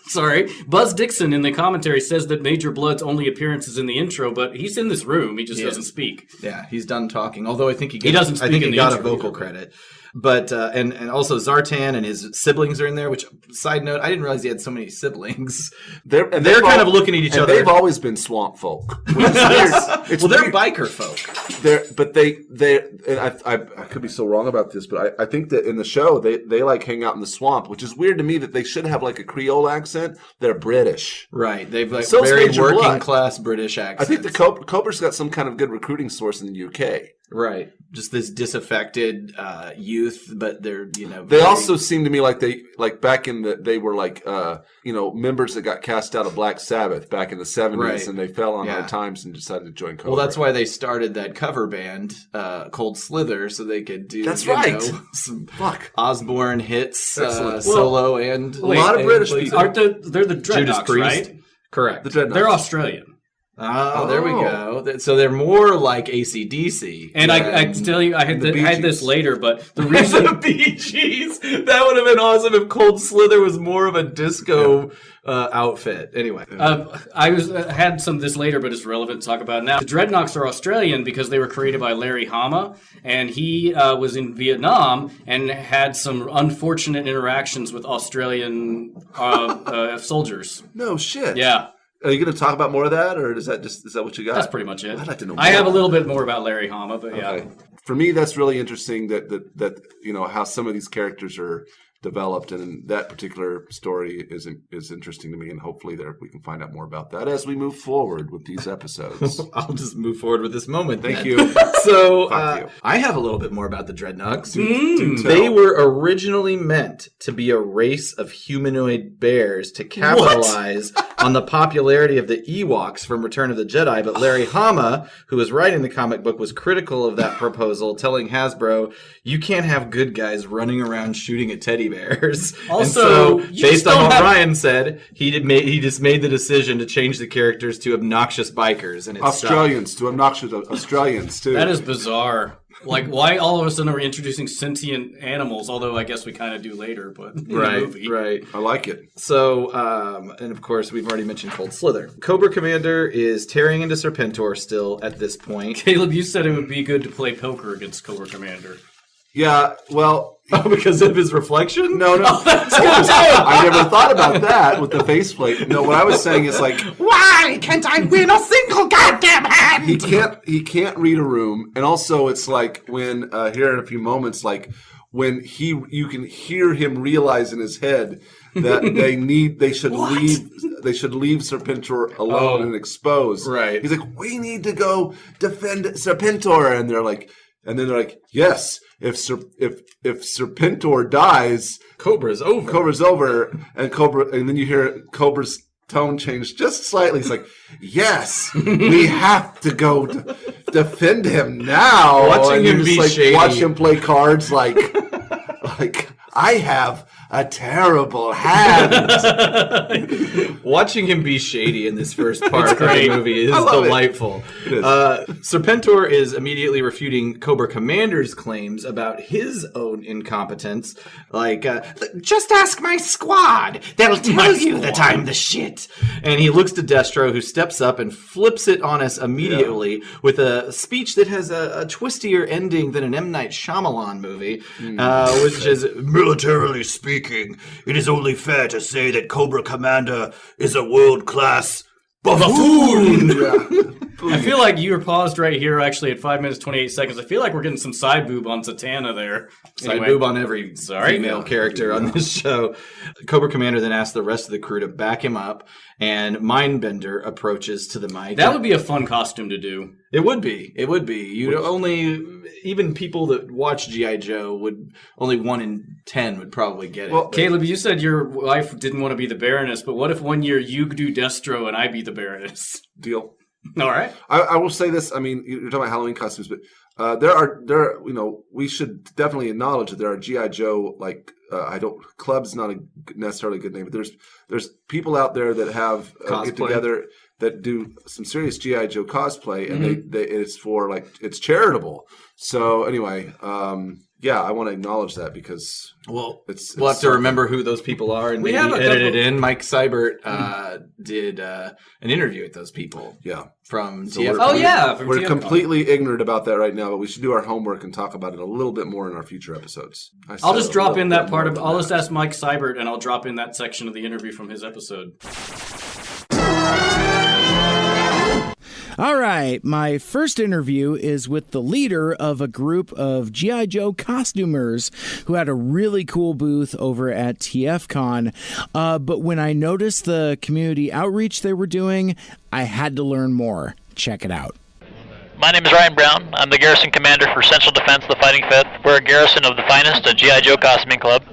Sorry. Buzz Dixon in the commentary says that Major Blood's only appearance is in the intro, but he's in this room. He just doesn't speak. Yeah, he's done talking. Although I think he doesn't speak I think in he the got intro a vocal either. credit. But and also Zartan and his siblings are in there. Which, side note, I didn't realize he had so many siblings. They're kind of looking at each other. They've always been swamp folk. Which is weird. It's They're weird. biker folk. And I could be so wrong about this, but I think that in the show they like hang out in the swamp, which is weird to me that they should have like a Creole accent. They're British. Right. They've like So very Major working Blood. class British accents. I think the Cobra's got some kind of good recruiting source in the UK. Right. Just this disaffected youth, but they're, They very- also seem to me like back in they were like members that got cast out of Black Sabbath back in the 70s, Right. and they fell on Yeah. hard times and decided to join Cobra. Well, that's why they started that cover band, Cold Slither, so they could do That's right. some Fuck. Osborne hits, Excellent. solo and a lot of and British places. people. They're the Judas Dreadnoks, Priest. right? Correct. The Dreadnoughts. They're Australian. Oh, there we go. So they're more like AC/DC. And I can tell you, I had the Bee had this Gees. later, but the reason Bee Gees. That would have been awesome if Cold Slither was more of a disco outfit. Anyway. had some of this later, but it's relevant to talk about now. The Dreadnoks are Australian because they were created by Larry Hama, and he was in Vietnam and had some unfortunate interactions with Australian soldiers. No shit. Yeah, Are you going to talk about more of that, or is that what you got? that's pretty much it. I'd like to know I more. have a little bit more about Larry Hama, but yeah. Okay. For me, that's really interesting that how some of these characters are developed, and that particular story is interesting to me, and hopefully we can find out more about that as we move forward with these episodes. I'll just move forward with this moment. Thank then. you. So Fuck you. I have a little bit more about the Dreadnoks. Do They tell. were originally meant to be a race of humanoid bears to capitalize on the popularity of the Ewoks from Return of the Jedi, but Larry Hama, who was writing the comic book, was critical of that proposal, telling Hasbro, "You can't have good guys running around shooting at teddy bears." Also, and you so, based just on don't what have- Ryan said, he just made the decision to change the characters to obnoxious bikers, and it's Australians to obnoxious Australians too. That is bizarre. Like, why all of a sudden are we introducing sentient animals? Although I guess we kind of do later, but in the movie. Right. I like it. So, and of course, we've already mentioned Cold Slither. Cobra Commander is tearing into Serpentor still at this point. Caleb, you said it would be good to play poker against Cobra Commander. Yeah. Well. Oh, because of his reflection? No. I never thought about that with the faceplate. No, what I was saying is like, Why can't I win a single goddamn hand? he can't read a room, and also it's like when here in a few moments, like when you can hear him realize in his head that they should leave Serpentor alone and exposed. Right. He's like, we need to go defend Serpentor, and they're like, yes. If Serpentor dies, Cobra's over. Cobra's over, and then you hear Cobra's tone change just slightly. It's like, yes, we have to go defend him now. Watching And you him just, be like, shady. watch him play cards like I have a terrible hand. Watching him be shady in this first part of the great. movie is I love it. delightful. It is. Serpentor is immediately refuting Cobra Commander's claims about his own incompetence. Like, Just ask my squad. They'll tell you that I'm the shit. and he looks to Destro, who steps up and flips it on us immediately with a speech that has a twistier ending than an M. Night Shyamalan movie, which is, Militarily speaking, it is only fair to say that Cobra Commander is a world-class buffoon. I feel like you were paused right here, actually, at 5 minutes 28 seconds. I feel like we're getting some side boob on Zatanna there. Side boob on every Sorry. female character on this show. Cobra Commander then asks the rest of the crew to back him up, and Mindbender approaches to the mic. That would be a fun costume to do. It would be. It would be. You'd only, even people that watch G.I. Joe would, only 1 in 10 would probably get it. Well, Caleb, you said your wife didn't want to be the Baroness, but what if one year you do Destro and I be the Baroness? Deal. All right. I will say this. I mean, you're talking about Halloween costumes, but we should definitely acknowledge that there are GI Joe club's not necessarily a good name, but there's people out there that have get together that do some serious GI Joe cosplay, and it's charitable. So anyway, yeah, I want to acknowledge that because Well, it's we'll have to remember who those people are and We maybe have a edit it couple- in. Mike Seibert did an interview with those people yeah. from we're- TFCon. Oh yeah, from We're TFCon. completely ignorant about that right now, but we should do our homework and talk about it a little bit more in our future episodes. I'll just drop in that part of. I'll just ask Mike Seibert, and I'll drop in that section of the interview from his episode. All right, my first interview is with the leader of a group of G.I. Joe costumers who had a really cool booth over at TFCon. But when I noticed the community outreach they were doing, I had to learn more. Check it out. My name is Ryan Brown. I'm the Garrison Commander for Central Defense, the Fighting Fifth. We're a garrison of the finest, a G.I. Joe costuming club.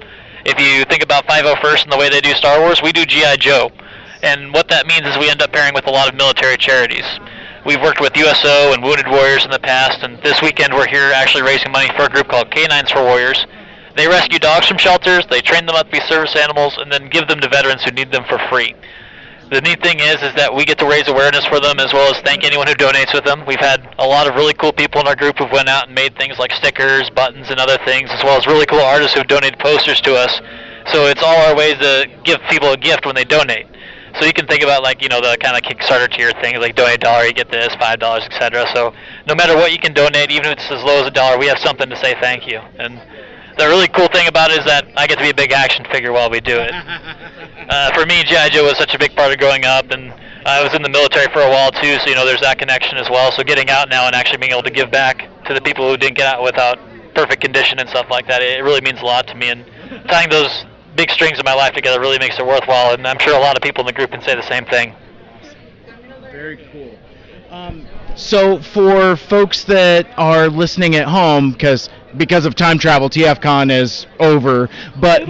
If you think about 501st and the way they do Star Wars, we do G.I. Joe. And what that means is we end up pairing with a lot of military charities. We've worked with USO and Wounded Warriors in the past, and this weekend we're here actually raising money for a group called Canines for Warriors. They rescue dogs from shelters, they train them up to be service animals, and then give them to veterans who need them for free. The neat thing is that we get to raise awareness for them as well as thank anyone who donates with them. We've had a lot of really cool people in our group who've went out and made things like stickers, buttons, and other things, as well as really cool artists who've donated posters to us. So it's all our ways to give people a gift when they donate. So you can think about the kind of Kickstarter tier things like donate $1, you get this, $5, etc. So no matter what you can donate, even if it's as low as $1, we have something to say thank you. And the really cool thing about it is that I get to be a big action figure while we do it. For me, G.I. Joe was such a big part of growing up, and I was in the military for a while too, so there's that connection as well. So getting out now and actually being able to give back to the people who didn't get out without perfect condition and stuff like that, it really means a lot to me. And tying those big strings of my life together really makes it worthwhile, and I'm sure a lot of people in the group can say the same thing. Very cool. So for folks that are listening at home, because of time travel, TFCon is over. But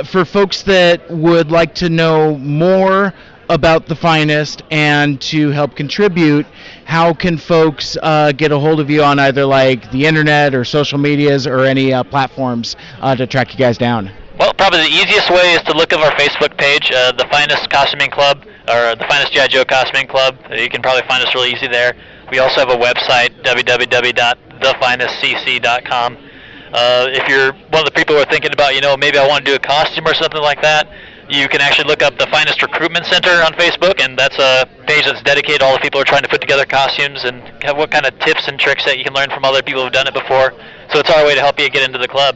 for folks that would like to know more about the finest and to help contribute, how can folks get a hold of you on either the internet or social medias or any platforms to track you guys down? Well, probably the easiest way is to look at our Facebook page, the Finest Costuming Club, or the Finest G.I. Joe Costuming Club. You can probably find us really easy there. We also have a website, www.thefinestcc.com. If you're one of the people who are thinking about, maybe I want to do a costume or something like that, you can actually look up the Finest Recruitment Center on Facebook, and that's a page that's dedicated to all the people who are trying to put together costumes and what kind of tips and tricks that you can learn from other people who've done it before. So it's our way to help you get into the club.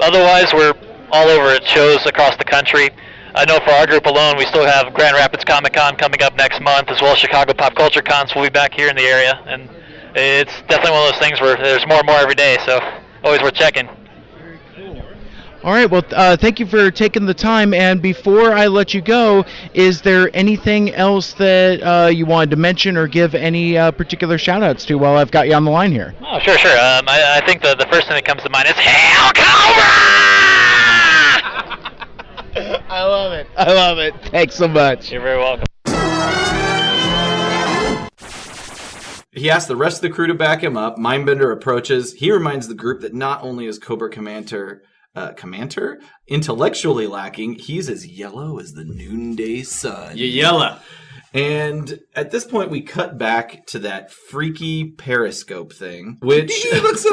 Otherwise, we're all over at shows across the country. I know for our group alone, we still have Grand Rapids Comic-Con coming up next month, as well as Chicago Pop Culture Cons will be back here in the area. And it's definitely one of those things where there's more and more every day, so always worth checking. All right, well, thank you for taking the time. And before I let you go, is there anything else that you wanted to mention or give any particular shout-outs to while I've got you on the line here? Oh, sure. I think the first thing that comes to mind is Hail Cobra! I love it. Thanks so much. You're very welcome. He asks the rest of the crew to back him up. Mindbender approaches. He reminds the group that not only is Cobra Commander intellectually lacking, he's as yellow as the noonday sun. You yella. And at this point, we cut back to that freaky periscope thing, which He looks at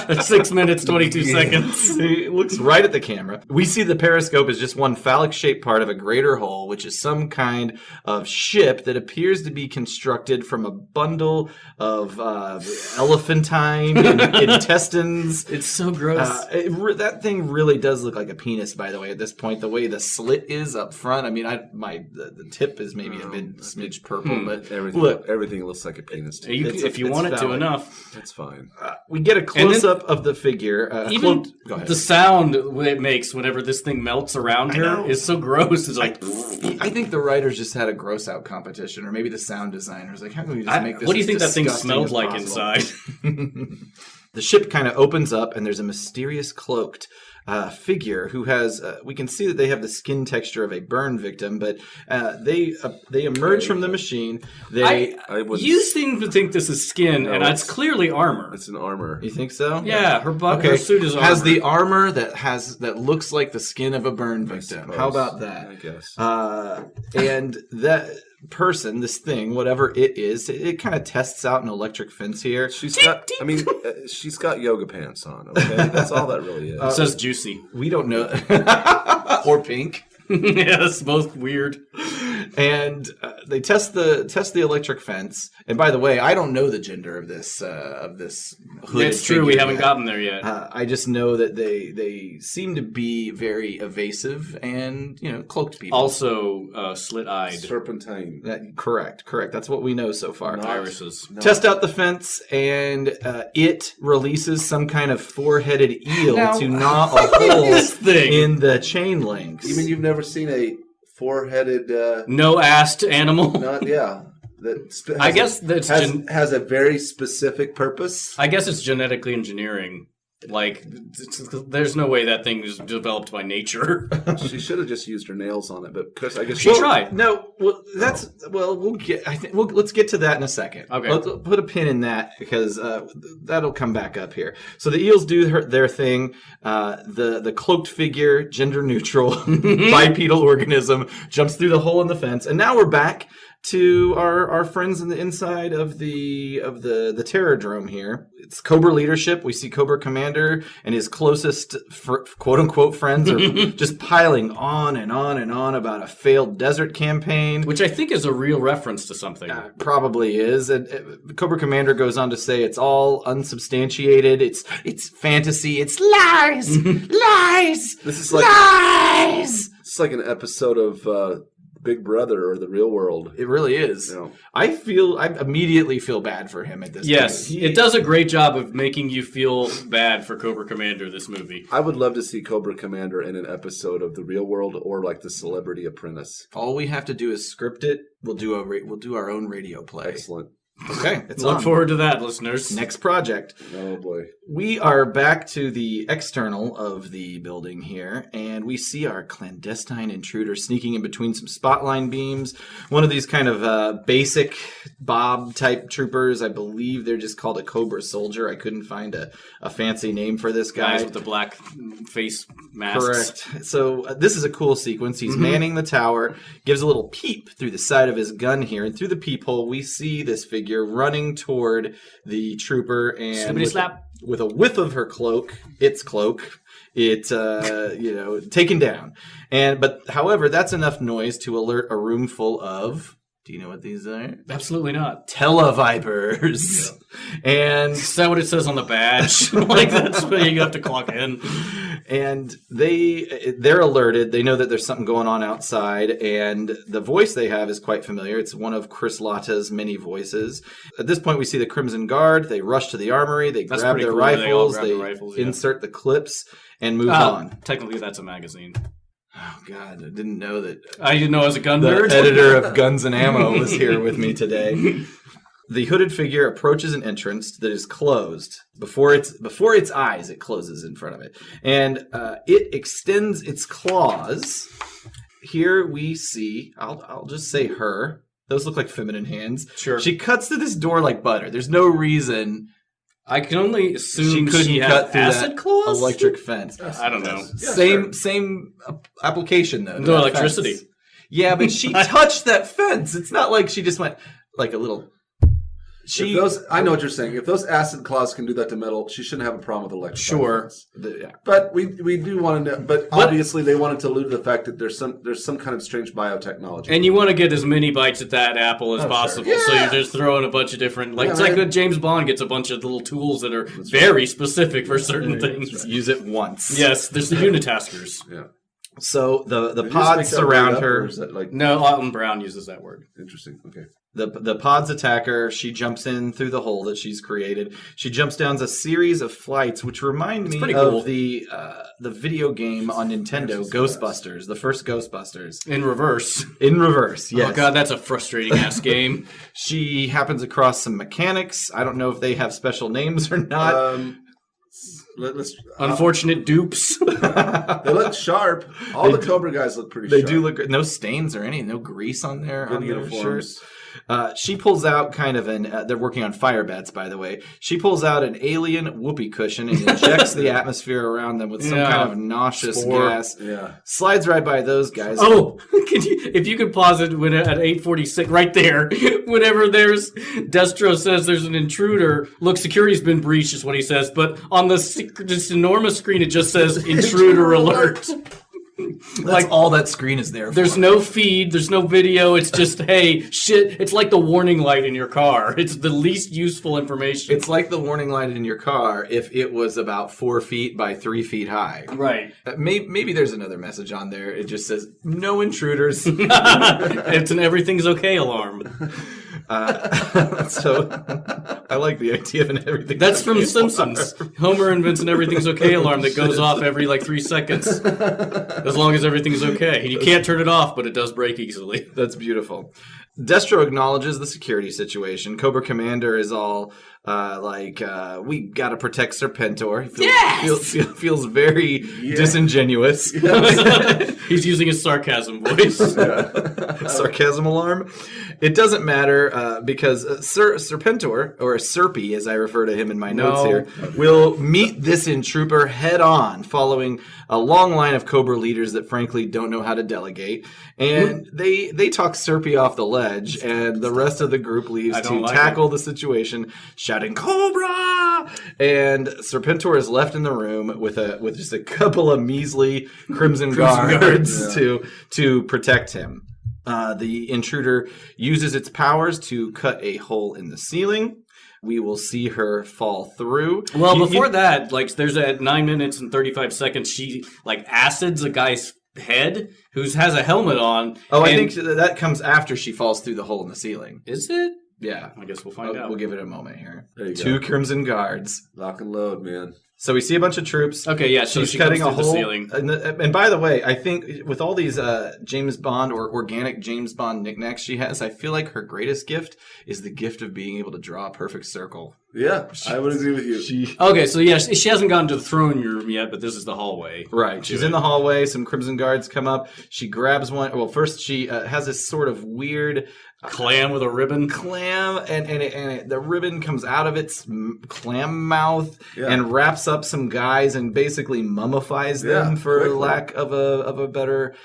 us. 6 minutes, 22 seconds. he looks right at the camera. We see the periscope as just one phallic-shaped part of a greater whole, which is some kind of ship that appears to be constructed from a bundle of elephantine intestines. It's so gross. That thing really does look like a penis, by the way, at this point. The way the slit is up front. I mean, the tip is maybe a bit smidge purple, but Everything looks like a penis to me. If you want it to enough. That's fine. we get a close-up of the figure. Even Go ahead. the sound it makes whenever this thing melts around her is so gross. It's like, I think the writers just had a gross out competition, or maybe the sound designers. Like, how can we just make this? what do you think that thing disgusting smelled as like possible? inside? The ship kind of opens up, and there's a mysterious cloaked figure who has. We can see that they have the skin texture of a burn victim, but they emerge from the machine. You seem to think this is skin, and it's clearly armor. It's an armor. You think so? Yeah, her suit is armor. Has the armor that looks like the skin of a burn victim. suppose. How about that? I guess. And that person, this thing, whatever it is, it kind of tests out an electric fence here. She's got yoga pants on, okay? That's all that really is. It says juicy. We don't know. Or pink. Yeah, it's both weird. And they test the electric fence. And by the way, I don't know the gender of this hooded It's true, we figure haven't yet. gotten there yet. I just know that they seem to be very evasive and, cloaked people. Also, slit-eyed. Serpentine. Correct. That's what we know so far. Irises. Test out the fence, and it releases some kind of four-headed eel to gnaw a hole This thing. in the chain links. You mean you've never seen a four-headed... No-assed animal. I guess that's has a very specific purpose. I guess it's genetically engineering. Like, there's no way that thing is developed by nature. She should have just used her nails on it, but Chris, I guess She tried. No, we'll get. Let's get to that in a second. Okay. Let's put a pin in that because that'll come back up here. So the eels do their thing. The cloaked figure, gender neutral, bipedal organism, jumps through the hole in the fence, and now we're back to our friends in the inside of the Terror-Drome here. It's Cobra leadership. We see Cobra Commander and his closest quote-unquote friends are just piling on and on and on about a failed desert campaign. Which I think is a real reference to something. Probably is. And Cobra Commander goes on to say it's all unsubstantiated. It's fantasy. It's lies. Lies. This is like lies. It's like an episode of Big Brother or The Real World. It really is. No. I immediately feel bad for him at this Yes, point. it does a great job of making you feel bad for Cobra Commander, this movie. I would love to see Cobra Commander in an episode of The Real World or like The Celebrity Apprentice. All we have to do is script it. We'll do our own radio play. Excellent. Okay, it's Look on. forward to that, listeners. Next project. Oh boy. We are back to the external of the building here, and we see our clandestine intruder sneaking in between some spotline beams. One of these kind of basic Bob-type troopers. I believe they're just called a Cobra Soldier. I couldn't find a fancy name for this guy. Guys with the black face masks. Correct. So this is a cool sequence. He's manning the tower, gives a little peep through the side of his gun here, and through the peephole we see this figure running toward the trooper, and with a whiff of her cloak, taken down. But however, that's enough noise to alert a room full of. Do you know what these are? Absolutely not. Televipers. And is that what it says on the badge? Like, that's where you have to clock in. And they're alerted. They know that there's something going on outside, and the voice they have is quite familiar. It's one of Chris Latta's many voices. At this point, we see the Crimson Guard. They rush to the armory. They grab their cool. rifles. They all grab the rifles, yeah. Insert the clips and move on. Technically, that's a magazine. Oh, God. I didn't know that. I didn't know I was a gun The nerd. editor of Guns and Ammo was here with me today. The hooded figure approaches an entrance that is closed. Before its eyes, it closes in front of it. And it extends its claws. Here we see, I'll just say her. Those look like feminine hands. Sure. She cuts through this door like butter. There's no reason I can only assume she couldn't she cut has through acid that claws? electric fence. I don't know. Same application, though. No electricity. Fence. Yeah, but she touched that fence. It's not like she just went like a little... I know what you're saying. If those acid claws can do that to metal, she shouldn't have a problem with electric. Sure. Yeah. But we do want to know. But obviously, they wanted to allude to the fact that there's some kind of strange biotechnology. And you want to get as many bites at that apple as possible. Sure. So Yeah. you're just throwing a bunch of different... Like, Yeah, it's like man. when James Bond gets a bunch of little tools that are very specific for certain things. Use it once. Yes, there's the unitaskers. Yeah. So the Did you just pods make that surround word up, her. or is that like No, Alton Brown uses that word. interesting? Okay. The pods attack her. She jumps in through the hole that she's created. She jumps down a series of flights, which remind me pretty of cool. the video game on Nintendo, Ghostbusters, the first Ghostbusters. In reverse. In reverse, yes. Oh, God, that's a frustrating-ass game. She happens across some mechanics. I don't know if they have special names or not. Let's. Unfortunate dupes. They look sharp. All the Cobra guys look pretty They sharp. do look no stains or any, no grease on their Good uniforms. shirts. She pulls out kind of they're working on fire bets, by the way. She pulls out an alien whoopee cushion and injects the atmosphere around them with some kind of nauseous gas. Yeah. Slides right by those guys. Oh, if you could pause it at 8:46, right there, whenever Destro says there's an intruder, look, security's been breached is what he says, but on this enormous screen it just says intruder alert. That's all that screen is there for. There's no feed, there's no video, it's just, hey, shit, it's like the warning light in your car. It's the least useful information. It's like the warning light in your car if it was about 4 feet by 3 feet high. Right. Maybe there's another message on there. It just says, no intruders. It's an everything's okay alarm. So I like the idea of an everything. That's from Simpsons. Homer invents an everything's okay alarm that goes off every 3 seconds. As long as everything's okay. You can't turn it off, but it does break easily. That's beautiful. Destro acknowledges the security situation. Cobra Commander is all we gotta protect Serpentor. He feels very disingenuous. He's using his sarcasm voice. Sarcasm alarm. It doesn't matter because Serpentor, or Serpy as I refer to him in my notes here, will meet this intruder head on following a long line of Cobra leaders that frankly don't know how to delegate. And they talk Serpy off the ledge, and the rest of the group leaves to tackle the situation, shouting Cobra! And Serpentor is left in the room with just a couple of measly Crimson Guards to protect him. The intruder uses its powers to cut a hole in the ceiling. We will see her fall through. Well, before that, there's at 9 minutes and 35 seconds, she acids a guy's head who has a helmet on. Oh, I think that comes after she falls through the hole in the ceiling. Is it? Yeah. I guess we'll find out. We'll give it a moment here. There you 2 go. Crimson Guards. Lock and load, man. So we see a bunch of troops. Okay, yeah, so she's she cutting comes a through hole. the ceiling. And by the way, I think with all these James Bond or organic James Bond knickknacks she has, I feel like her greatest gift is the gift of being able to draw a perfect circle. Yeah, I would agree with you. Okay, so yeah, she hasn't gotten to the throne room yet, but this is the hallway. Right. She's in the hallway. Some Crimson Guards come up. She grabs one. Well, first she has this sort of weird clam with a ribbon. And the ribbon comes out of its clam mouth and wraps up some guys and basically mummifies them for lack of a better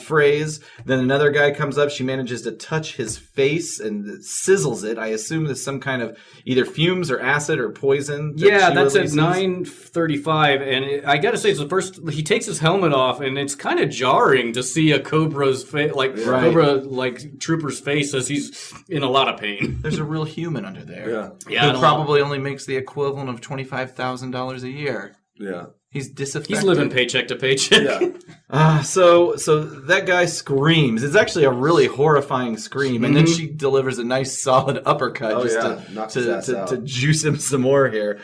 phrase. Then another guy comes up. She manages to touch his face and sizzles it. I assume there's some kind of either fumes or acid or poison. Yeah, that's at 9:35, and I gotta say, it's the first. He takes his helmet off, and it's kind of jarring to see a Cobra's face, Cobra trooper's face as he's in a lot of pain. There's a real human under there. Yeah. Who probably only makes the equivalent of $25,000 a year. Yeah. He's disaffected. He's living paycheck to paycheck. Yeah. So that guy screams. It's actually a really horrifying scream, and then she delivers a nice solid uppercut to juice him some more here.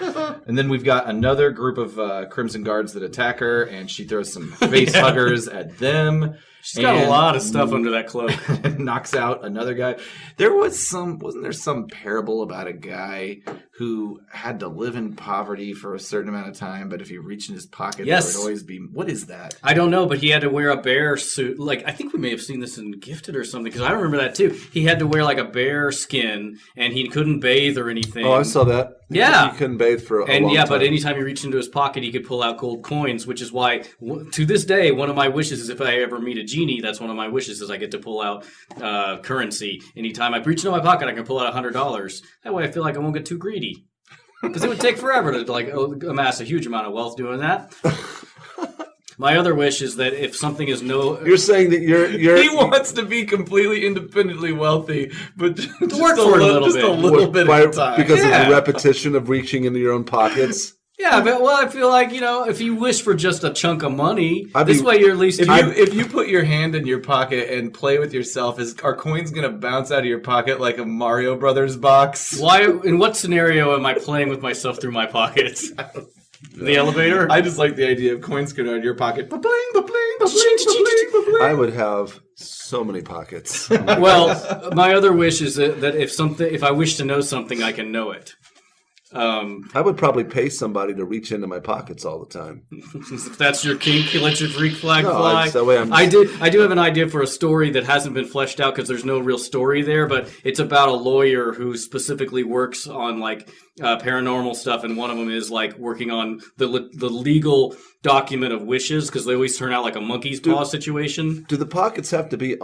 And then we've got another group of Crimson Guards that attack her, and she throws some face huggers at them. She's got a lot of stuff under that cloak. Knocks out another guy. Wasn't there some parable about a guy who had to live in poverty for a certain amount of time, but if he reached in his pocket, there would always be... What is that? I don't know, but he had to wear a bear suit. I think we may have seen this in Gifted or something, because I remember that too. He had to wear a bear skin, and he couldn't bathe or anything. Oh, I saw that. Yeah. He couldn't bathe for a long time. But anytime he reached into his pocket, he could pull out gold coins, which is why, to this day, one of my wishes is if I ever meet a genie, that's one of my wishes is I get to pull out currency. Anytime I reach into my pocket, I can pull out $100. That way I feel like I won't get too greedy. Because it would take forever to amass a huge amount of wealth doing that. My other wish is that if something is You're saying that you're he wants to be completely independently wealthy, but just work for a little bit at a time. Because of the repetition of reaching into your own pockets. Yeah, but I feel like, if you wish for just a chunk of money, this way you're at least... If you put your hand in your pocket and play with yourself, are coins going to bounce out of your pocket like a Mario Brothers box? Why? In what scenario am I playing with myself through my pockets? The elevator? I just like the idea of coins coming out of your pocket. Ba-bling, ba-bling, ba-bling, ba-bling, ba-bling. I would have so many pockets. Well, my other wish is that if I wish to know something, I can know it. I would probably pay somebody to reach into my pockets all the time. If that's your kink, you let your freak flag No, fly. that way I'm I do have an idea for a story that hasn't been fleshed out because there's no real story there, but it's about a lawyer who specifically works on like paranormal stuff, and one of them is like working on the legal document of wishes because they always turn out like a monkey's paw situation. Do the pockets have to be?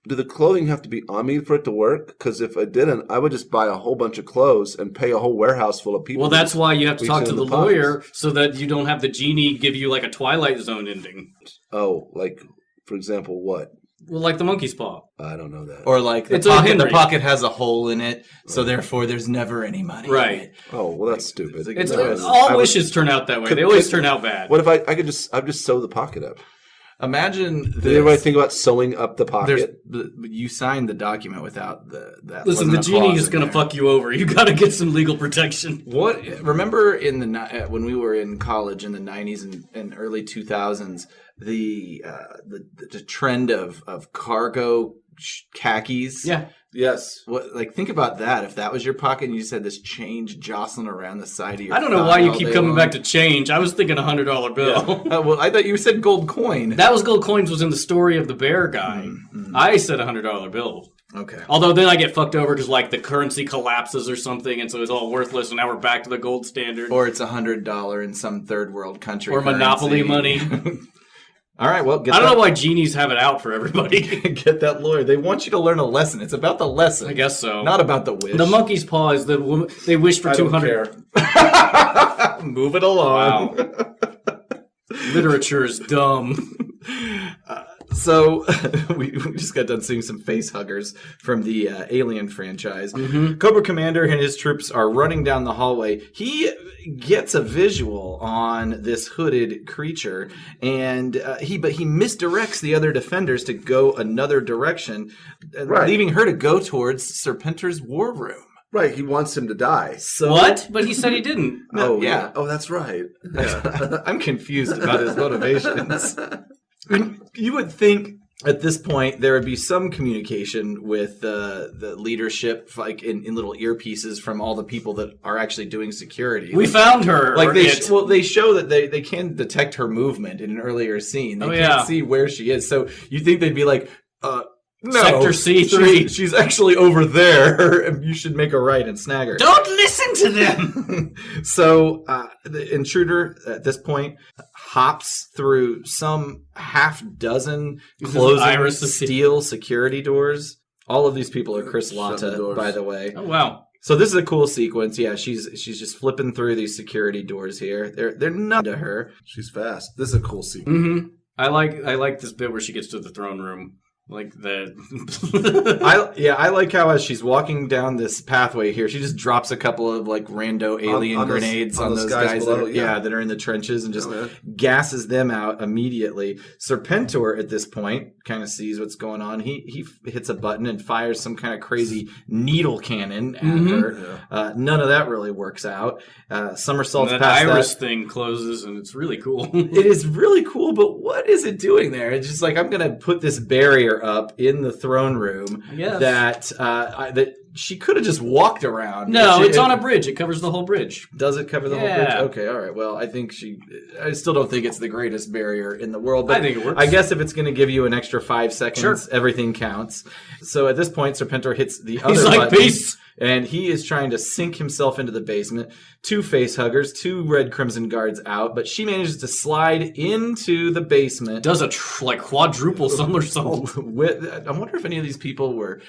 Do the clothing have to be on me for it to work? Because if it didn't, I would just buy a whole bunch of clothes and pay a whole warehouse full of people. Well, that's why you have to reach talk to into the the pockets. lawyer so that you don't have the genie give you like a Twilight Zone ending. Oh, like for example, what? Well, like the monkey's paw. I don't know that. Or like It's a Henry. the pocket has a hole in it, so therefore there's never any money. Right. In it. Oh, well, that's stupid. It's No, all I would- wishes turn out that way. Could- They always could- turn out bad. What if I could just sew the pocket up? Imagine Did this. anybody think about sewing up the pocket? You signed the document without that. Listen, the genie is going to fuck you over. You got to get some legal protection. What? Remember in when we were in college in the 90s and early 2000s, the trend of cargo khakis. Yeah. Yes. What? Like, think about that. If that was your pocket and you just had this change jostling around the side of your I don't know thigh why you all keep day coming long. back to change. I was thinking $100 bill. Well, I thought you said gold coin. That was gold coins was in the story of the bear guy. I said $100 bill. Okay. Although then I get fucked over because like the currency collapses or something, and so it's all worthless. And now we're back to the gold standard Or it's $100 in some third world country. or monopoly money. All right, well, I don't know why genies have it out for everybody. Get that lawyer. They want you to learn a lesson. It's about the lesson. I guess so. Not about the wish. The monkey's paw is the woman. They wish for I don't 200. care. Move it along. Wow. Literature is dumb. So we just got done seeing some face huggers from the Alien franchise. Cobra Commander and his troops are running down the hallway. He gets a visual on this hooded creature, and he misdirects the other defenders to go another direction, Right. leaving her to go towards Serpentor's war room. Right. He wants him to die. So What? But he said he didn't. Oh yeah. Oh, that's right. Yeah. I'm confused about his motivations. You would think at this point there would be some communication with the leadership, like in little earpieces from all the people that are actually doing security. We found her. like or they it. they show that they can detect her movement in an earlier scene. They Oh, can't yeah. see where she is. So you think they'd be like, no, Sector C3. She's actually over there. You should make a right and snag her. Don't listen to them. So the intruder at this point hops through some half dozen closing Iris- steel security doors. All of these people are Chris Shut the Latta, doors. by the way. Oh wow. So this is a cool sequence. Yeah, she's just flipping through these security doors here. They're none to her. She's fast. This is a cool scene. Mm-hmm. I like this bit where she gets to the throne room. Like the. I like how as she's walking down this pathway here, she just drops a couple of like rando alien on those- grenades on on those those guys guys below, that are, yeah. that are in the trenches and just Oh, yeah. gasses them out immediately. Serpentor at this point kind of sees what's going on. He hits a button and fires some kind of crazy needle cannon at her. None of that really works out. Somersaults that past iris that. thing closes, and it's really cool. It is really cool, but what is it doing there? It's just like, I'm going to put this barrier up in the throne room Yes. that she could have just walked around. No, She- it's on a bridge. It covers the whole bridge. Does it cover the whole Yeah. bridge? Okay, all right. Well, I still don't think it's the greatest barrier in the world. But I think it works. I guess if it's going to give you an extra 5 seconds, Sure. everything counts. So at this point, Serpentor hits the other He's like, button, peace. and he is trying to sink himself into the basement. 2 face huggers, 2 red crimson guards out, but she manages to slide into the basement. Does a quadruple somersault. I wonder if any of these people were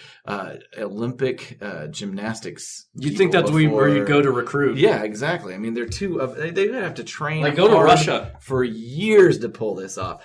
Olympic gymnastics. You'd think people that's where you before. go to recruit. Yeah, exactly. I mean, they're they would have to train Like, go to hard Russia. for years to pull this off.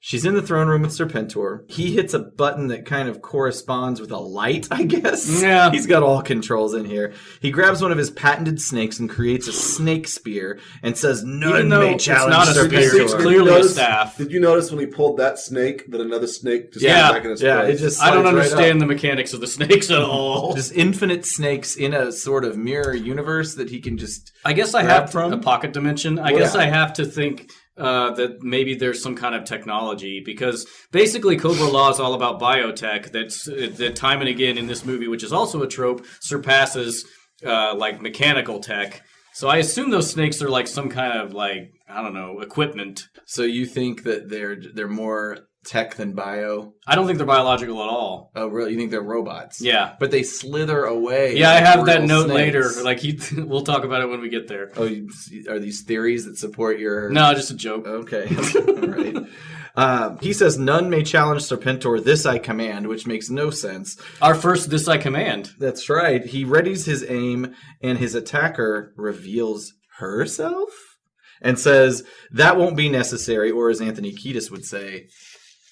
She's in the throne room with Serpentor. He hits a button that kind of corresponds with a light, I guess. Yeah. He's got all controls in here. He grabs one of his patented snakes and creates a snake spear and says, Even "None though may it's challenge not a spear, Serpentor." it's clearly a notice- staff. Did you notice when he pulled that snake that another snake just Yeah. got back in its Yeah, place? it just I don't slides right understand the mechanics of the snakes at all. Just infinite snakes in a sort of mirror universe that he can just... I guess I grab have from? a pocket dimension. I guess I have to think that maybe there's some kind of technology, because basically Cobra-La is all about biotech that time and again in this movie, which is also a trope, surpasses like mechanical tech. So I assume those snakes are like some kind of like, I don't know, equipment. So you think that they're more tech than bio? I don't think they're biological at all. Oh, really? You think they're robots? Yeah. But they slither away. Yeah, I like have that real note snakes. later. Like we'll talk about it when we get there. Oh, are these theories that support your... No, just a joke. Okay. All right. He says, none may challenge Serpentor, this I command, which makes no sense. Our first this I command. That's right. He readies his aim, and his attacker reveals herself and says, that won't be necessary, or as Anthony Kiedis would say,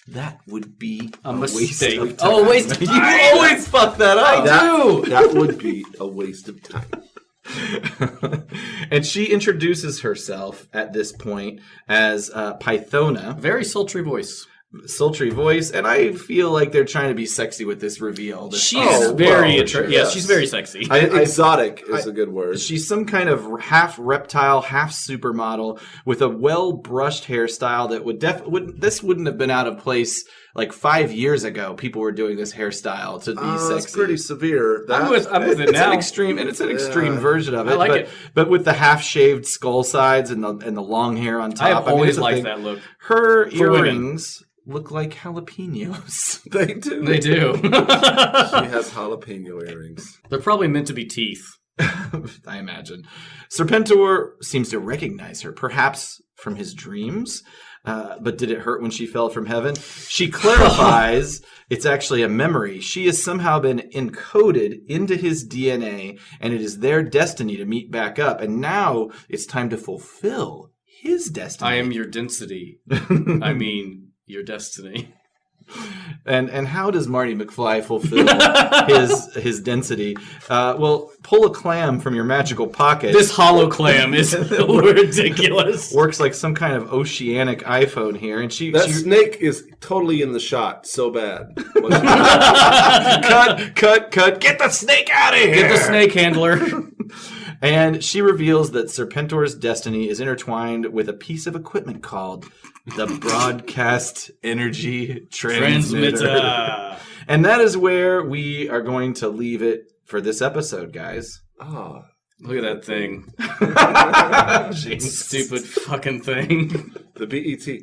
that would be a mistake. waste of time. Oh, a waste of You time. always fuck that up. That would be a waste of time. And she introduces herself at this point as Pythona. Very sultry voice. Sultry voice, and I feel like they're trying to be sexy with this reveal. She's very attractive. Yes, she's very sexy. Exotic is a good word. She's some kind of half reptile, half supermodel with a well-brushed hairstyle that this wouldn't have been out of place like 5 years ago. People were doing this hairstyle to be sexy. It's pretty severe. I'm with it It's now. an extreme, and it's an extreme version of it. I like it. But with the half-shaved skull sides and the long hair on top. I have always it's a liked thing. that look. Her For women. earrings look like jalapenos. They do. They do. She has jalapeno earrings. They're probably meant to be teeth. I imagine. Serpentor seems to recognize her, perhaps from his dreams. But did it hurt when she fell from heaven? She clarifies it's actually a memory. She has somehow been encoded into his DNA, and it is their destiny to meet back up. And now it's time to fulfill his destiny. I am your density. I mean, your destiny. And how does Marty McFly fulfill his density? Well, pull a clam from your magical pocket. This hollow clam is ridiculous. Works like some kind of oceanic iPhone here, and she Snake is totally in the shot. So bad. cut! Get the snake out of here! Get the snake handler. And she reveals that Serpentor's destiny is intertwined with a piece of equipment called the Broadcast Energy Transmitter. And that is where we are going to leave it for this episode, guys. Oh, Look at that thing. Jesus. Stupid fucking thing. the BET.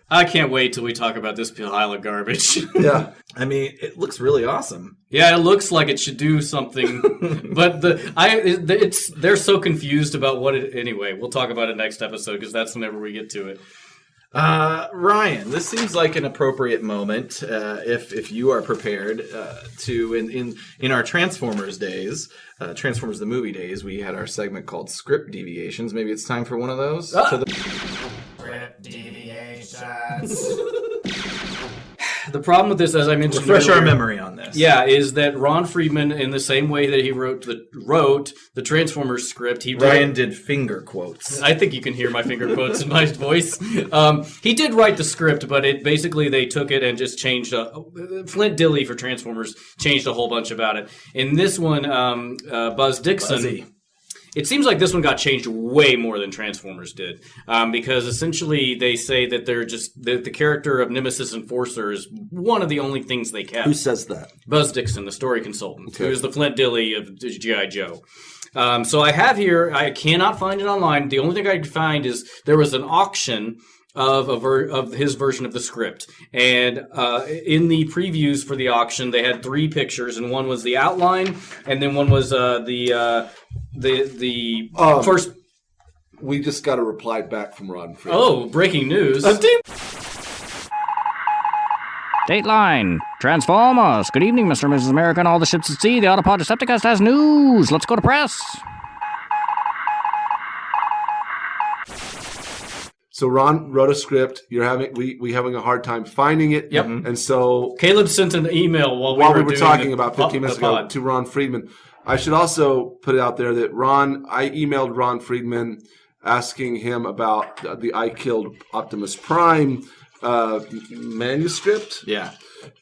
I can't wait till we talk about this pile of garbage. Yeah. I mean, it looks really awesome. Yeah, it looks like it should do something, but they're so confused about what it. Anyway, we'll talk about it next episode because that's whenever we get to it. Ryan, this seems like an appropriate moment if you are prepared to in our Transformers days, Transformers the movie days, we had our segment called Script Deviations. Maybe it's time for one of those. Script deviations. The problem with this, as I mentioned Refresh our earlier, memory on this. Yeah, is that Ron Friedman, in the same way that he wrote the Transformers script, Ryan did finger quotes. I think you can hear my finger quotes in my voice. He did write the script, but they took it and just changed. Flint Dilley for Transformers changed a whole bunch about it. In this one, Buzz Dixon. Buzzy. It seems like this one got changed way more than Transformers did, because essentially they say that they're just the character of Nemesis Enforcer is one of the only things they kept. Who says that? Buzz Dixon, the story consultant, who is the Flint Dilley of G.I. Joe. So I have here, I cannot find it online. The only thing I could find is there was an auction of his version of the script. And in the previews for the auction, they had 3 pictures, and one was the outline, and then one was the first. We just got a reply back from Ron Friedman. Oh, breaking news! Dateline. Transformers. Good evening, Mr. and Mrs. America and all the ships at sea. The Autopod Decepticast has news. Let's go to press. So Ron wrote a script. We having a hard time finding it. Yep. And so Caleb sent an email while we were talking doing about 15 minutes ago to Ron Friedman. I should also put it out there that I emailed Ron Friedman asking him about the I Killed Optimus Prime manuscript. Yeah.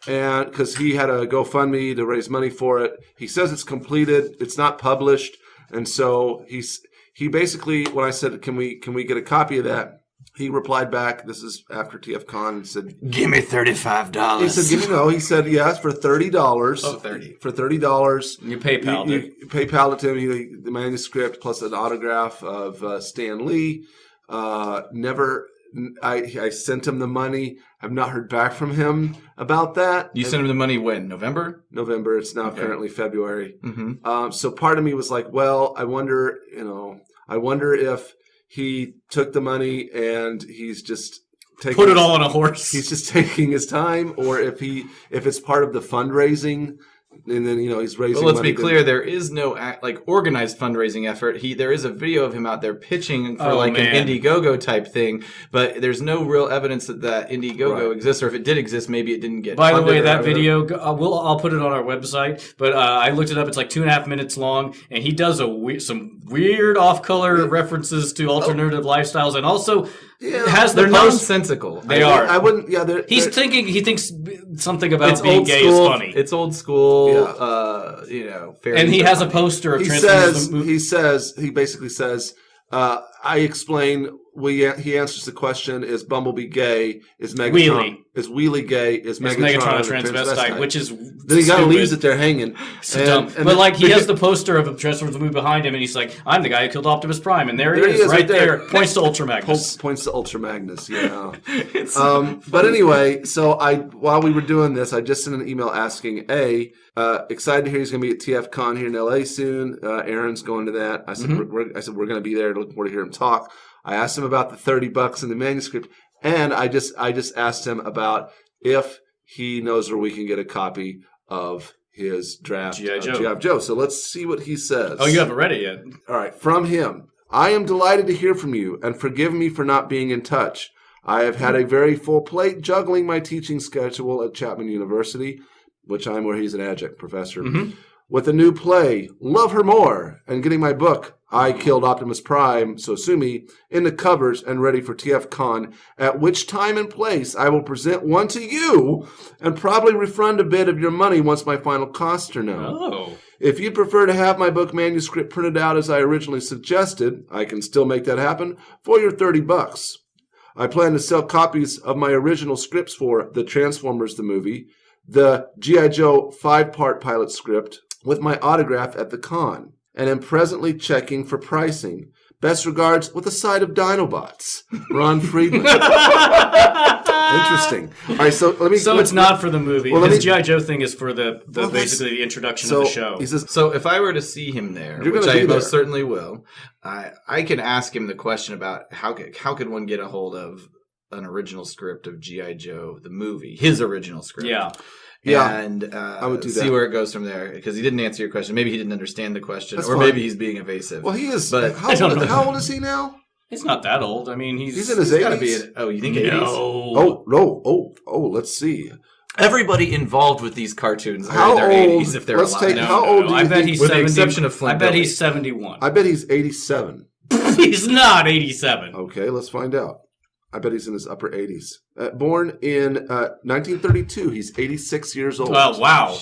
And because he had a GoFundMe to raise money for it. He says it's completed. It's not published. And so he basically, when I said, can we get a copy of that? he replied back. This is after TFCon, and said, Give me $35. he said, give me no. He said, yes, for $30. Oh, 30. For $30. You PayPal'd it. You PayPal'd it to him. The manuscript plus an autograph of Stan Lee. I sent him the money. I've not heard back from him about that. You sent him the money when? November? November. It's now currently February. Mm-hmm. So part of me was like, well, I wonder if he took the money and he's just Put it all on a horse. He's just taking his time, or if it's part of the fundraising. And then he's raising. Well, let's money be clear. There is no organized fundraising effort. There is a video of him out there pitching for an Indiegogo type thing, but there's no real evidence that Indiegogo exists, or if it did exist, maybe it didn't get. By the way, that video I'll put it on our website. But I looked it up. It's like 2.5 minutes long, and he does some weird off-color references to alternative lifestyles, and also has they're nonsensical. They are. I wouldn't. Yeah, he thinks something about being gay is funny. It's old school. And he has a poster of Transformers. He basically says, I explain. He answers the question: is Bumblebee gay? Is Megatron? Is Wheelie gay? Is Megatron a transvestite? Which is then he kind of leaves it there hanging. So dumb. But he has the poster of the Transformers movie behind him, and he's like, "I'm the guy who killed Optimus Prime," and there he is, right there. Points to Ultra Magnus. Points to Ultra Magnus. Yeah. But anyway, so while we were doing this, I just sent an email asking excited to hear he's going to be at TFCon here in LA soon. Aaron's going to that. I said we're going to be there. Looking forward to hear him talk. I asked him about the $30 in the manuscript, and I just asked him about if he knows where we can get a copy of his draft G.I. of G.I. Joe. So let's see what he says. Oh, you haven't read it yet. All right, from him. I am delighted to hear from you, and forgive me for not being in touch. I have had a very full plate juggling my teaching schedule at Chapman University, which I'm where he's an adjunct professor, with a new play, Love Her More, and getting my book, I Killed Optimus Prime, so sue me, in the covers and ready for TFCon, at which time and place I will present one to you and probably refund a bit of your money once my final costs are known. Oh. If you'd prefer to have my book manuscript printed out as I originally suggested, I can still make that happen for your $30. I plan to sell copies of my original scripts for The Transformers the movie, the G.I. Joe 5-part pilot script, with my autograph at the con, and am presently checking for pricing. Best regards, with a side of Dinobots. Ron Friedman. Interesting. All right, so it's not for the movie. His G.I. Joe thing is for basically the introduction of the show. He says, so if I were to see him there, which I most certainly will, I can ask him the question about how could one get a hold of an original script of G.I. Joe, the movie, his original script. And I would do that. See where it goes from there, because he didn't answer your question. Maybe he didn't understand the question, maybe he's being evasive. Well, he is. But how old is he now? He's not that old. I mean, he's in his 80s. You think 80s? Oh, let's see. Everybody involved with these cartoons are in their 80s if they're alive. How old do you I bet think? he's with 70, the exception of Flint. I bet he's 71. I bet he's 87. He's not 87. Okay, let's find out. I bet he's in his upper 80s. Born in 1932. He's 86 years old. Oh, wow.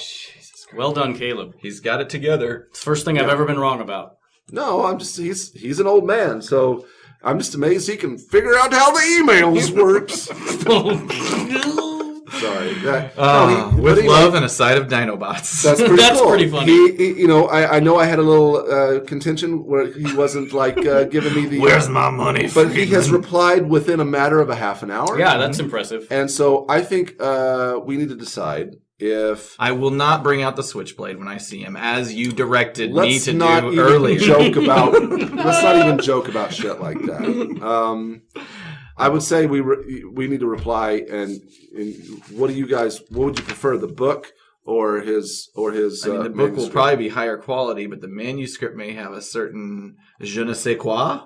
Well done, Caleb. He's got it together. It's the first thing I've ever been wrong about. No, he's an old man, so I'm just amazed he can figure out how the emails works. Sorry. With love and a side of Dinobots. That's pretty That's cool. pretty funny. I know I had a little contention where he wasn't giving me the... Where's my money, But Friedman? he has replied within a matter of a half an hour. Yeah, that's impressive. And so I think we need to decide if... I will not bring out the switchblade when I see him, as you directed me to do Let's earlier. not even joke about shit like that. I would say we need to reply. And what would you prefer, the book or his? The book will manuscript? probably be higher quality, but the manuscript may have a certain je ne sais quoi.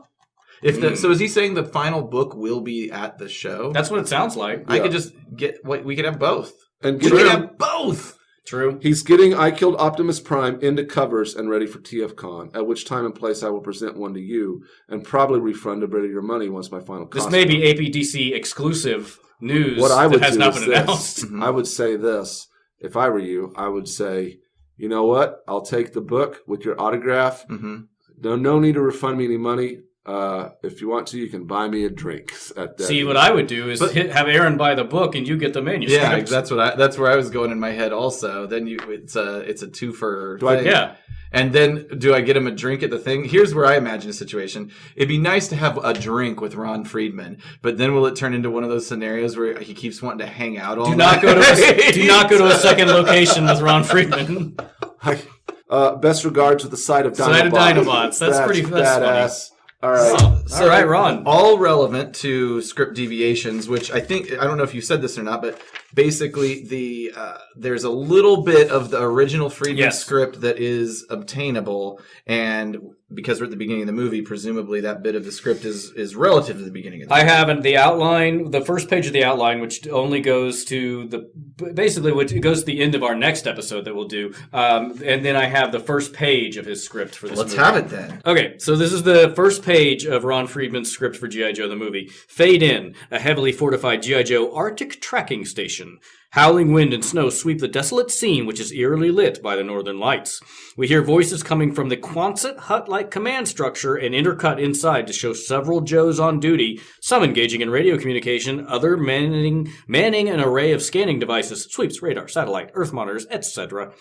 So is he saying the final book will be at the show? That's what it sounds like. I could just we could have both. And we could have both. True. He's getting I Killed Optimus Prime into covers and ready for TFCon, at which time and place I will present one to you and probably refund a bit of your money once my final cost. This may be APDC exclusive news what I would that has do not is been announced. I would say this. If I were you, I would say, you know what? I'll take the book with your autograph. Mm-hmm. No need to refund me any money. If you want to, you can buy me a drink. At that. See, what I would do is have Aaron buy the book and you get the manuscript. Yeah, that's where I was going in my head. Also, then it's a two-for thing. Yeah. And then, do I get him a drink at the thing? Here's where I imagine a situation. It'd be nice to have a drink with Ron Friedman, but then will it turn into one of those scenarios where he keeps wanting to hang out all night? Do not go to a second location with Ron Friedman. Best regards with the side of Dinobots. Side of Dinobots. That's pretty badass. All right. All right, Ron. All relevant to script deviations, which I don't know if you said this or not, but basically there's a little bit of the original Friedman script that is obtainable, and because we're at the beginning of the movie, presumably that bit of the script is relative to the beginning of the movie. I have the outline, the first page of the outline, which only goes to which goes to the end of our next episode that we'll do, and then I have the first page of his script for this movie. Let's have it then. Okay, so this is the first page of Ron Friedman's script for G.I. Joe the movie. Fade in, a heavily fortified G.I. Joe Arctic tracking station. Howling wind and snow sweep the desolate scene, which is eerily lit by the northern lights. We hear voices coming from the Quonset hut-like command structure and intercut inside to show several Joes on duty, some engaging in radio communication, other manning an array of scanning devices, sweeps, radar, satellite, earth monitors, etc.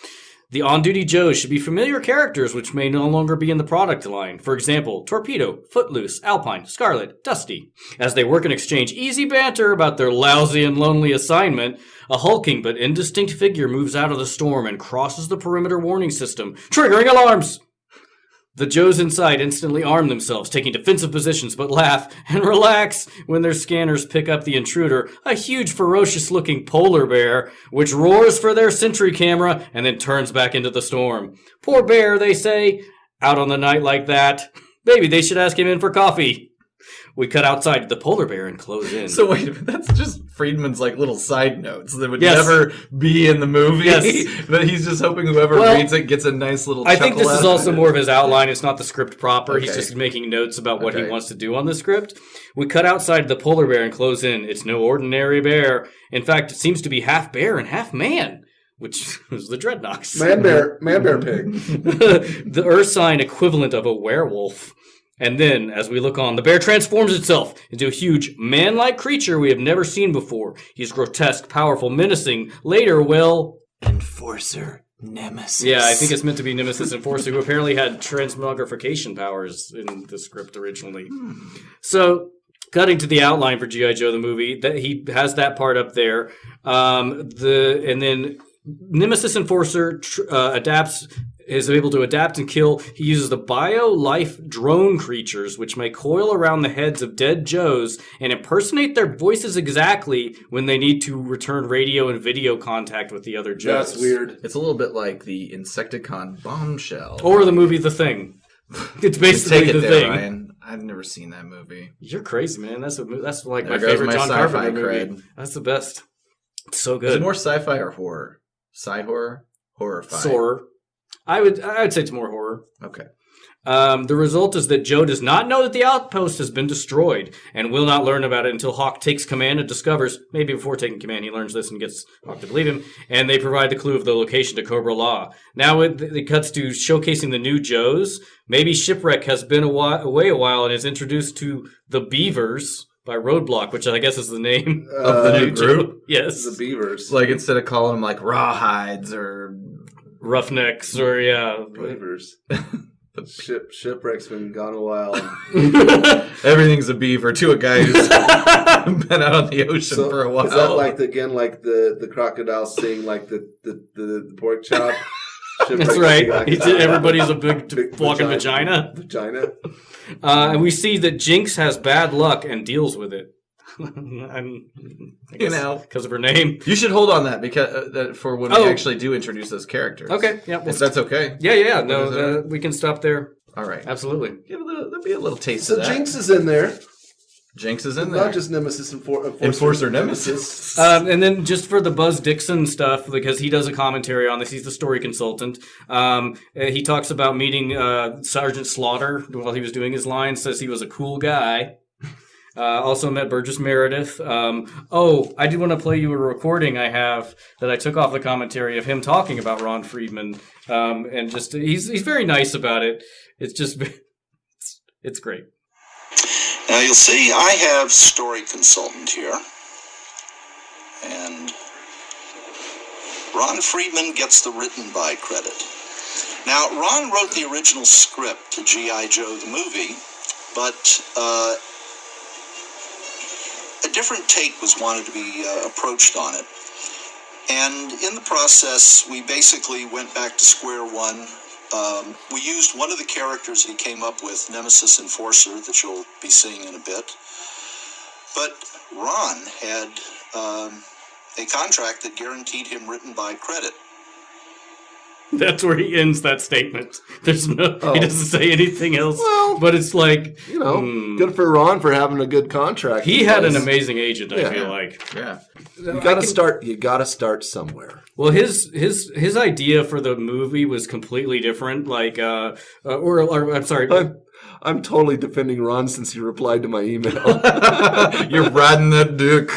The on-duty Joes should be familiar characters which may no longer be in the product line. For example, Torpedo, Footloose, Alpine, Scarlet, Dusty. As they work and exchange easy banter about their lousy and lonely assignment, a hulking but indistinct figure moves out of the storm and crosses the perimeter warning system, triggering alarms! The Joes inside instantly arm themselves, taking defensive positions, but laugh and relax when their scanners pick up the intruder, a huge ferocious-looking polar bear, which roars for their sentry camera and then turns back into the storm. Poor bear, they say, out on the night like that. Maybe they should ask him in for coffee. We cut outside the polar bear and close in. So wait, that's just Friedman's little side notes that would never be in the movie. Yes. But he's just hoping whoever reads it gets a nice little chuckle. I think this is also more of his outline. It's not the script proper. Okay. He's just making notes about what he wants to do on the script. We cut outside the polar bear and close in. It's no ordinary bear. In fact, it seems to be half bear and half man, which was the Dreadnoks. Man bear pig. The Earth sign equivalent of a werewolf. And then, as we look on, the bear transforms itself into a huge, man-like creature we have never seen before. He's grotesque, powerful, menacing. Later, Enforcer Nemesis. Yeah, I think it's meant to be Nemesis Enforcer, who apparently had transmogrification powers in the script originally. So, cutting to the outline for G.I. Joe the movie, that he has that part up there. And then Nemesis Enforcer is able to adapt and kill. He uses the bio-life drone creatures, which may coil around the heads of dead Joes and impersonate their voices exactly when they need to return radio and video contact with the other Joes. That's weird. It's a little bit like the Insecticon bombshell. Or the movie The Thing. It's basically The Thing. Ryan. I've never seen that movie. You're crazy, man. That's like there my favorite my John sci-fi Carpenter movie. cred. That's the best. It's so good. Is it more sci-fi or horror? Sci-horror? Horror-fi? Horror. I would say it's more horror. Okay. The result is that Joe does not know that the outpost has been destroyed and will not learn about it until Hawk takes command and discovers, maybe before taking command he learns this and gets Hawk to believe him, and they provide the clue of the location to Cobra-La. Now it cuts to showcasing the new Joes. Maybe Shipwreck has been away a while and is introduced to the Beavers by Roadblock, which I guess is the name of the new group. Joe. Yes. The Beavers. Instead of calling them Rawhides or Roughnecks or Beavers. Shipwreck's been gone a while. Everything's a beaver to a guy who's been out on the ocean for a while. Is that the crocodile seeing the pork chop? That's right. Everybody's a big walking vagina. And we see that Jinx has bad luck and deals with it. Because of her name. You should hold on that because for when we actually do introduce those characters. Okay, yeah. If that's okay. Yeah. No, we can stop there. All right. Absolutely. There'll be a little taste of that. So Jinx is in there. Jinx is in there. Not just Nemesis Enforcer Nemesis. And then just for the Buzz Dixon stuff, because he does a commentary on this, he's the story consultant. He talks about meeting Sergeant Slaughter while he was doing his line, says he was a cool guy. Also met Burgess Meredith. I did want to play you a recording I have that I took off the commentary of him talking about Ron Friedman. And just he's very nice about it. It's just it's great. Now you'll see I have story consultant here, and Ron Friedman gets the written by credit. Now, Ron wrote the original script to G.I. Joe the movie, but a different take was wanted to be approached on it. And in the process, we basically went back to square one. We used one of the characters he came up with, Nemesis Enforcer, that you'll be seeing in a bit. But Ron had a contract that guaranteed him written by credit. That's where he ends that statement. There's no, he doesn't say anything else. Well, but it's like, good for Ron for having a good contract. He had an amazing agent, I feel like. Yeah. You gotta start somewhere. Well, his idea for the movie was completely different. Like, or I'm sorry. I'm totally defending Ron since he replied to my email. You're riding that dick.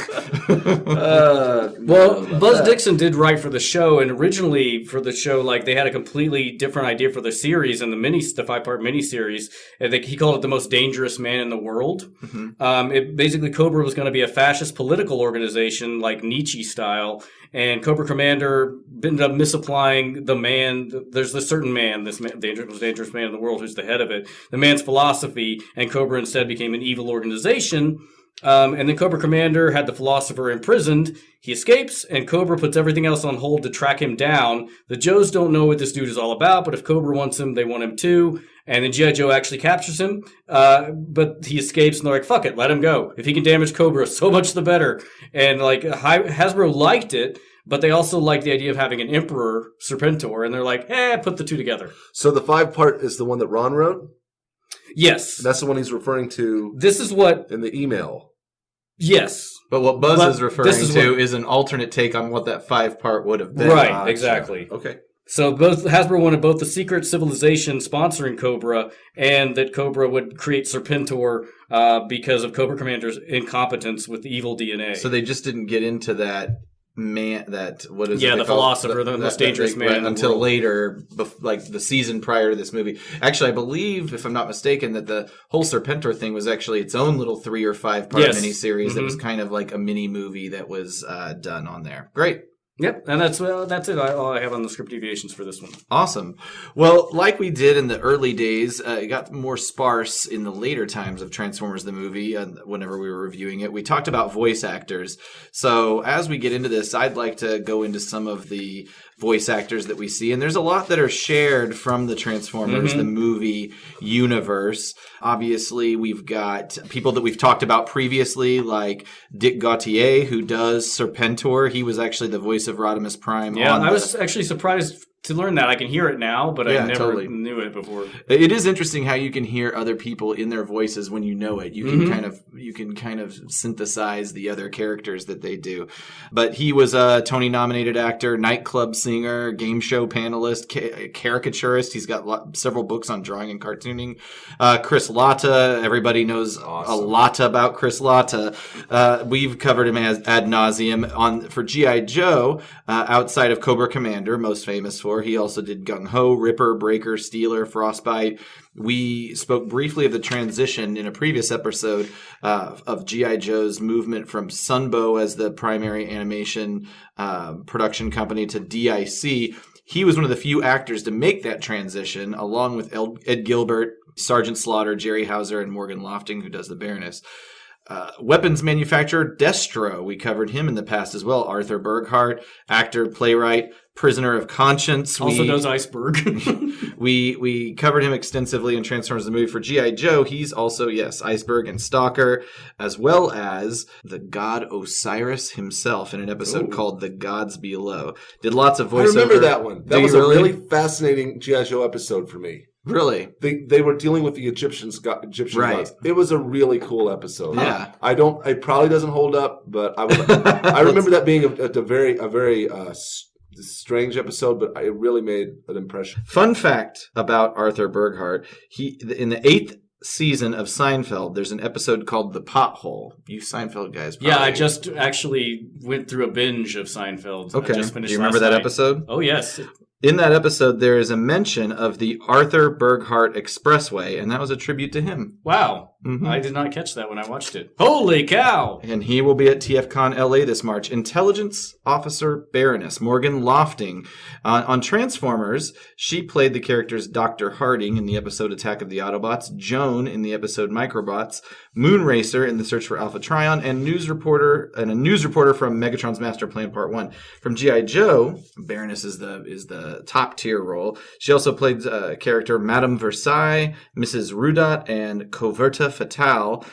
Well, Buzz Dixon did write for the show, and originally for the show, like they had a completely different idea for the series and the 5-part miniseries. And he called it the most dangerous man in the world. Mm-hmm. It basically Cobra was going to be a fascist political organization, like Nietzsche style. And Cobra Commander ended up misapplying the man. There's this certain man, most dangerous man in the world, who's the head of it. The man's philosophy, and Cobra instead became an evil organization. And then Cobra Commander had the philosopher imprisoned. He escapes, and Cobra puts everything else on hold to track him down. The Joes don't know what this dude is all about, but if Cobra wants him, they want him too. And then G.I. Joe actually captures him, but he escapes, and they're like, fuck it, let him go. If he can damage Cobra, so much the better. And like Hasbro liked it, but they also liked the idea of having an Emperor, Serpentor, and they're like, put the two together. So the 5-part is the one that Ron wrote? Yes. That's the one he's referring to. This is what... in the email. Yes. But what Buzz is referring to is an alternate take on what that 5-part would have been. Right, exactly. Okay. So Hasbro wanted both the secret civilization sponsoring Cobra and that Cobra would create Serpentor because of Cobra Commander's incompetence with evil DNA. So they just didn't get into that what is the philosopher, the most dangerous man in the until world. Later, like the season prior to this movie. Actually, I believe, if I'm not mistaken, that the whole Serpentor thing was actually its own little 3 or 5-part miniseries that was kind of like a mini movie that was done on there. Great. Yep, and that's it. All I have on the script deviations for this one. Awesome. Well, like we did in the early days, it got more sparse in the later times of Transformers the movie, whenever we were reviewing it. We talked about voice actors. So as we get into this, I'd like to go into some of the voice actors that we see. And there's a lot that are shared from the Transformers, the movie universe. Obviously, we've got people that we've talked about previously, like Dick Gautier, who does Serpentor. He was actually the voice of Rodimus Prime. Yeah, I was actually surprised to learn that. I can hear it now, but I never knew it before. It is interesting how you can hear other people in their voices when you know it. You can kind of synthesize the other characters that they do. But he was a Tony-nominated actor, nightclub singer, game show panelist, caricaturist. He's got several books on drawing and cartooning. Chris Latta, everybody knows a lot about Chris Latta. We've covered him ad nauseum for G.I. Joe, outside of Cobra Commander, most famous for. He also did Gung Ho, Ripper, Breaker, Stealer, Frostbite. We spoke briefly of the transition in a previous episode of G.I. Joe's movement from Sunbow as the primary animation production company to DIC. He was one of the few actors to make that transition, along with Ed Gilbert, Sergeant Slaughter, Jerry Hauser, and Morgan Lofting, who does the Baroness. Weapons manufacturer Destro, we covered him in the past as well. Arthur Burghardt, actor, playwright, prisoner of conscience. Also knows Iceberg. we covered him extensively in Transformers the movie. For G.I. Joe, he's also, Iceberg and Stalker, as well as the god Osiris himself in an episode called The Gods Below. Did lots of voiceover. I remember that one. That was a really fascinating G.I. Joe episode for me. Really? They were dealing with the Egyptian gods. It was a really cool episode. Yeah. It probably doesn't hold up, but I remember that being a very strange episode, but it really made an impression. Fun fact about Arthur Burghardt: in the 8th season of Seinfeld, there's an episode called The Pothole. You Seinfeld guys probably... Yeah, I just actually went through a binge of Seinfeld. Okay. I just finished Do you remember that episode? Oh, yes. In that episode, there is a mention of the Arthur Burghardt Expressway, and that was a tribute to him. Wow. I did not catch that when I watched it. Holy cow! And he will be at TFCon LA this March. Intelligence Officer Baroness Morgan Lofting. On Transformers, she played the characters Dr. Harding in the episode Attack of the Autobots, Joan in the episode Microbots, Moonracer in The Search for Alpha Trion, and a news reporter from Megatron's Master Plan Part 1. From G.I. Joe, Baroness is the top tier role. She also played character Madame Versailles, Mrs. Rudot, and Coverta Fatale.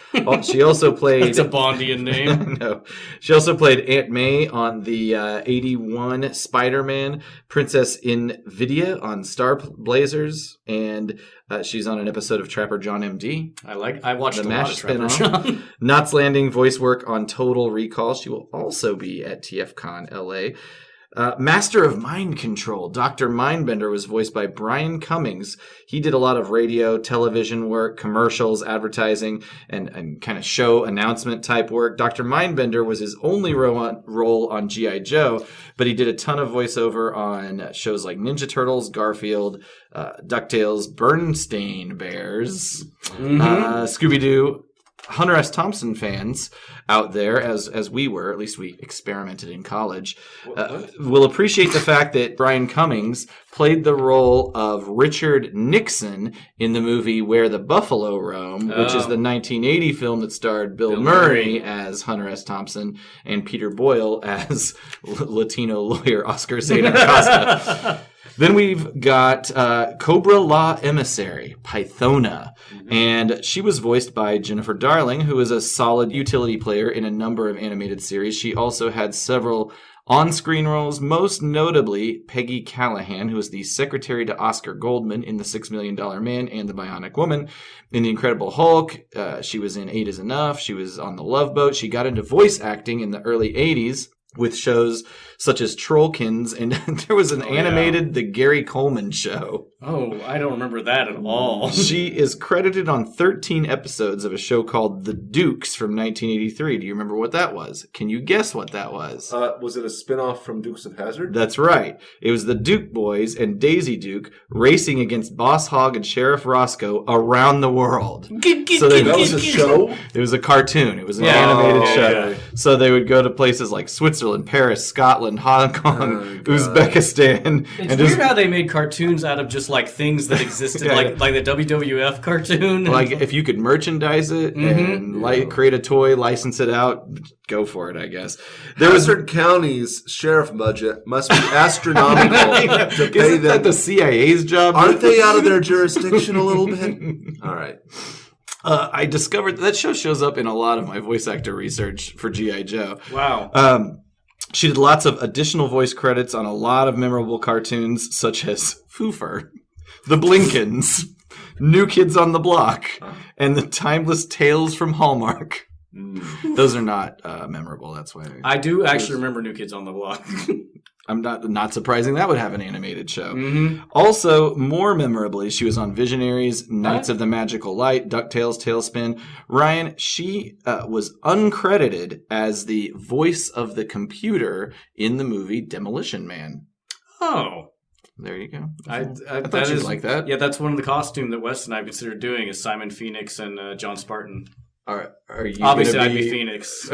She also played... That's a Bondian name. No. She also played Aunt May on the 81 Spider-Man, Princess Invidia on Star Blazers, and she's on an episode of Trapper John M.D. I watched the a MASH lot of Trapper spin-off. John. Knots Landing voice work on Total Recall. She will also be at TFCon LA. Master of Mind Control, Dr. Mindbender, was voiced by Brian Cummings. He did a lot of radio, television work, commercials, advertising, and kind of show announcement type work. Dr. Mindbender was his only role on G.I. Joe, but he did a ton of voiceover on shows like Ninja Turtles, Garfield, DuckTales, Bernstein Bears, Scooby-Doo. Hunter S. Thompson fans out there, as we were, at least we experimented in college, will appreciate the fact that Brian Cummings played the role of Richard Nixon in the movie Where the Buffalo Roam, which is the 1980 film that starred Bill Murray as Hunter S. Thompson and Peter Boyle as Latino lawyer Oscar Zeta Acosta. Then we've got Cobra-La emissary, Pythona. And she was voiced by Jennifer Darling, who is a solid utility player in a number of animated series. She also had several on-screen roles, most notably Peggy Callahan, who was the secretary to Oscar Goldman in The $6 Million Man and The Bionic Woman. In The Incredible Hulk, she was in 8 is Enough. She was on The Love Boat. She got into voice acting in the early 80s. With shows such as Trollkins, and there was an animated The Gary Coleman Show. Oh, I don't remember that at all. She is credited on 13 episodes of a show called The Dukes from 1983. Do you remember what that was? Can you guess what that was? Was it a spin-off from Dukes of Hazzard? That's right. It was the Duke boys and Daisy Duke racing against Boss Hogg and Sheriff Roscoe around the world. That was a show? It was a cartoon. It was an animated show. Yeah. So they would go to places like Switzerland, Paris, Scotland, Hong Kong, Uzbekistan. It's weird how they made cartoons out of just like things that existed, like the WWF cartoon. Like if you could merchandise it and create a toy, license it out, go for it, I guess. Hazard County's sheriff budget must be astronomical to pay Isn't them. that the CIA's job? Aren't they out of their jurisdiction a little bit? All right. I discovered that show shows up in a lot of my voice actor research for G.I. Joe. Wow. She did lots of additional voice credits on a lot of memorable cartoons, such as Foofer, The Blinkins, New Kids on the Block, and the Timeless Tales from Hallmark. Those are not memorable. That's why I do actually remember New Kids on the Block. I'm not surprising that would have an animated show. Also, more memorably, she was on Visionaries, Knights of the Magical Light, DuckTales, Tailspin. Ryan, she was uncredited as the voice of the computer in the movie Demolition Man. Oh. There you go. I thought you'd like that. Yeah, that's one of the costume that Wes and I considered doing is Simon Phoenix and John Spartan. Are you Obviously, gonna I'd be Phoenix.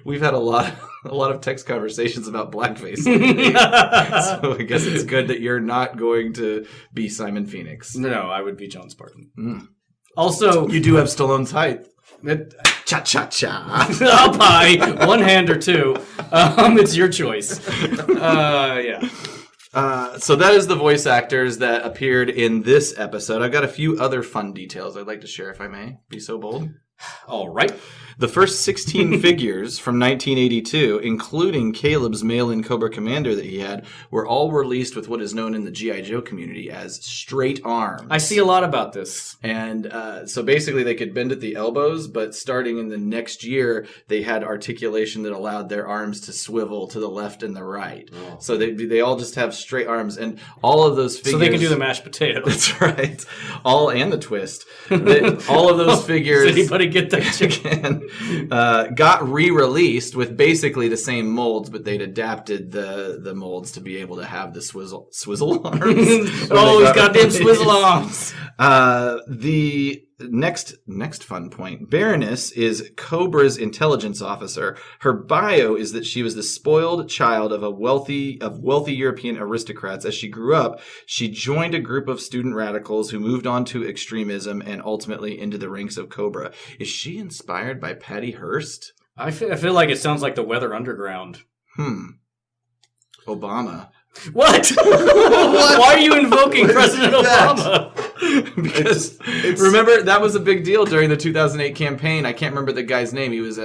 We've had a lot of text conversations about blackface lately. So I guess it's good that you're not going to be Simon Phoenix. No, I would be John Spartan. Also, you do have Stallone's height. Cha-cha-cha. Up high, one hand or two. It's your choice. Yeah. So that is the voice actors that appeared in this episode. I've got a few other fun details I'd like to share, if I may be so bold. All right. The first 16 figures from 1982, including Caleb's mail-in Cobra Commander that he had, were all released with what is known in the G.I. Joe community as straight arms. I see a lot about this. And so basically they could bend at the elbows, but starting in the next year, they had articulation that allowed their arms to swivel to the left and the right. Oh. So they all just have straight arms. And all of those figures... So they can do the mashed potato. That's right. And the twist. All of those figures... Is anybody get that joke. Got re-released with basically the same molds, but they'd adapted the molds to be able to have the swizzle arms. Oh, he's goddamn swizzle arms. The next fun point. Baroness is Cobra's intelligence officer. Her bio is that she was the spoiled child of wealthy European aristocrats. As she grew up, she joined a group of student radicals who moved on to extremism and ultimately into the ranks of Cobra. Is she inspired by Patty Hearst? I feel like it sounds like the Weather Underground. Obama. What? Why are you invoking President Obama? Because remember, that was a big deal during the 2008 campaign. I can't remember the guy's name. He is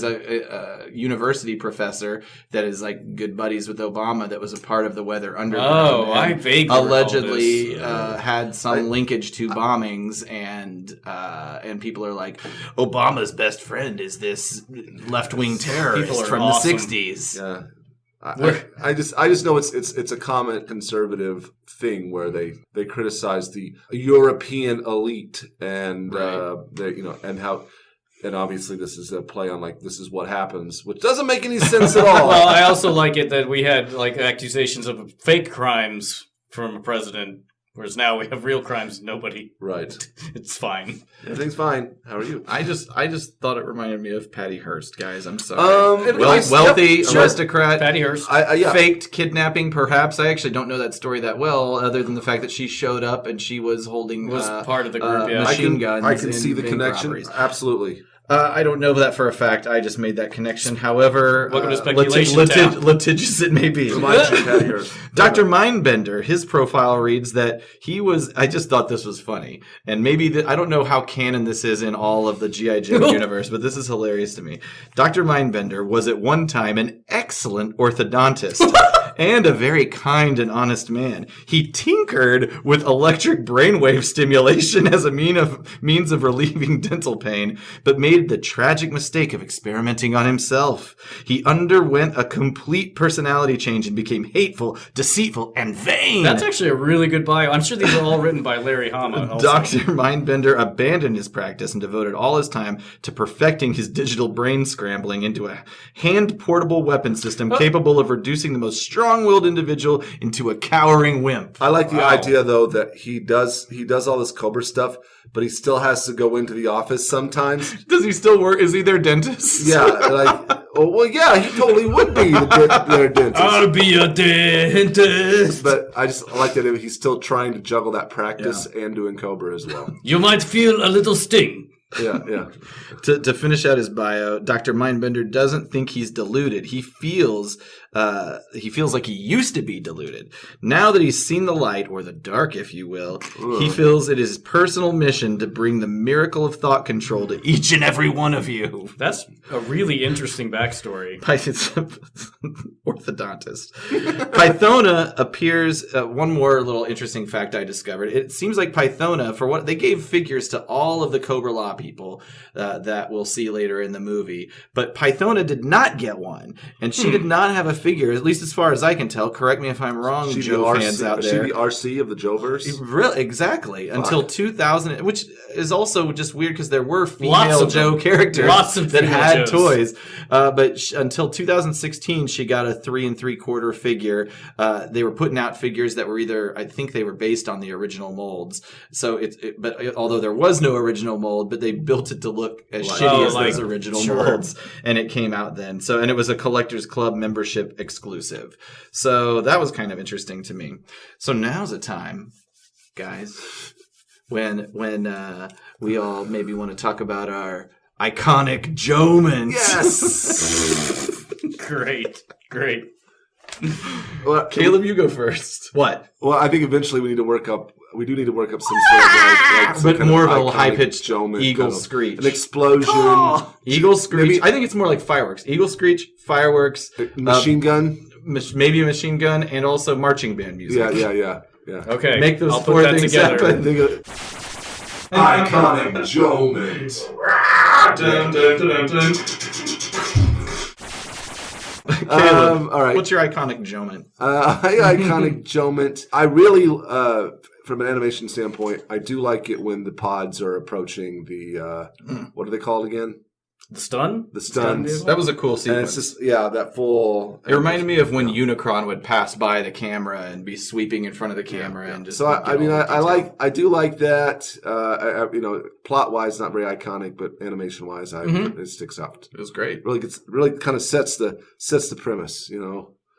a university professor that is like good buddies with Obama. That was a part of the Weather Underground. Oh, I vaguely allegedly had some linkage to bombings, and people are like, Obama's best friend is this left-wing terrorist from the 60s. Yeah. I just know it's a common conservative thing where they criticize the European elite and and obviously this is a play on like this is what happens, which doesn't make any sense at all. Well, I also like it that we had like accusations of fake crimes from a president. Whereas now we have real crimes. Nobody. Right. It's fine. Everything's fine. How are you? I just thought it reminded me of Patty Hearst, guys. I'm sorry. Wealthy aristocrat. Patty Hearst. Faked kidnapping, perhaps. I actually don't know that story that well, other than the fact that she showed up and she was holding part of the group. Machine guns. I can see the connection. Robberies. Absolutely. I don't know that for a fact. I just made that connection. However, welcome to speculation litigious it may be. Dr. Mindbender, his profile reads that he was. I just thought this was funny, and maybe I don't know how canon this is in all of the G.I. Joe universe, but this is hilarious to me. Dr. Mindbender was at one time an excellent orthodontist. And a very kind and honest man. He tinkered with electric brainwave stimulation as a means of relieving dental pain, but made the tragic mistake of experimenting on himself. He underwent a complete personality change and became hateful, deceitful, and vain. That's actually a really good bio. I'm sure these are all written by Larry Hama. Dr. Mindbender abandoned his practice and devoted all his time to perfecting his digital brain scrambling into a hand-portable weapon system capable of reducing the most strong-willed individual into a cowering wimp. I like the idea, though, that he does all this Cobra stuff, but he still has to go into the office sometimes. Does he still work? Is he their dentist? Yeah, he totally would be their dentist. I'll be a dentist. But I just like that he's still trying to juggle that practice and doing Cobra as well. You might feel a little sting. Yeah. To finish out his bio, Dr. Mindbender doesn't think he's deluded. He feels like he used to be deluded. Now that he's seen the light, or the dark, if you will, he feels it is his personal mission to bring the miracle of thought control to each and every one of you. That's a really interesting backstory. Orthodontist. Pythona appears. One more little interesting fact I discovered. It seems like Pythona, for what they gave figures to all of the Cobra-La people that we'll see later in the movie, but Pythona did not get one, and she did not have a figure, at least as far as I can tell. Correct me if I'm wrong, Joe fans out there. She the RC of the Joe-verse? Really, exactly. Until 2000, which is also just weird because there were female Joe characters that had toys. But until 2016, she got a 3 3/4 figure. They were putting out figures that were either, I think they were based on the original molds. So but although there was no original mold, but they built it to look as shitty as those original molds, and it came out then. And it was a Collectors Club membership exclusive. So that was kind of interesting to me. So now's the time, guys, when we all maybe want to talk about our iconic Joe-ment. Yes. Great. Well, Caleb, you go first. What? Well, I think eventually we do need to work up some sort of but more of a iconic high-pitched Joe-ment eagle kind of, screech. an explosion. Eagle screech. Maybe, I think it's more like fireworks. Eagle screech, fireworks. Machine gun. Maybe a machine gun, and also marching band music. Yeah. Okay. Make those I'll four put that things together. happen. Iconic Joe-ment. Caleb, all right. What's your iconic Joe-ment? Iconic Joe-ment. I really from an animation standpoint, I do like it when the pods are approaching the what are they called again? The stun? The stuns. That was a cool And sequence. it's just that full. It reminded me of when Unicron would pass by the camera and be sweeping in front of the camera and just. So I do like that. Plot wise, not very iconic, but animation wise, it sticks out. It was great. Really kind of sets the premise.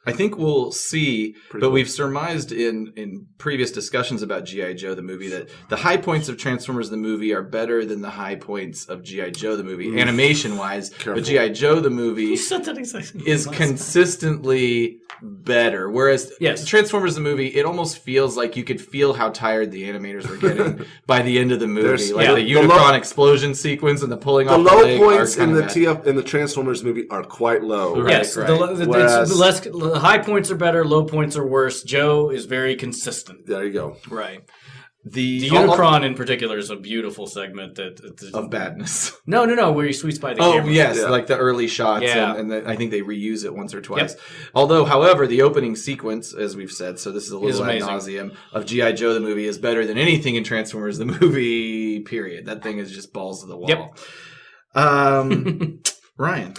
I think we'll see, Pretty but cool. we've surmised in previous discussions about G.I. Joe, the movie, that the high points of Transformers, the movie, are better than the high points of G.I. Joe, the movie, animation-wise. Careful. But G.I. Joe, the movie, is consistently better. Whereas Transformers, the movie, it almost feels like you could feel how tired the animators were getting by the end of the movie. The Unicron explosion sequence and the pulling off the leg low points are in kinda the Transformers movie are quite low. Right, Yes, right. The high points are better, low points are worse. Joe is very consistent. There you go. Right. The Unicron in particular is a beautiful segment of badness. No, where he sweeps by the camera. Oh, yes, like the early shots, Yeah. and I think they reuse it once or twice. Although, however, the opening sequence, as we've said, so this is a little ad nauseum, of G.I. Joe the movie is better than anything in Transformers the movie, period. That thing is just balls to the wall. Ryan.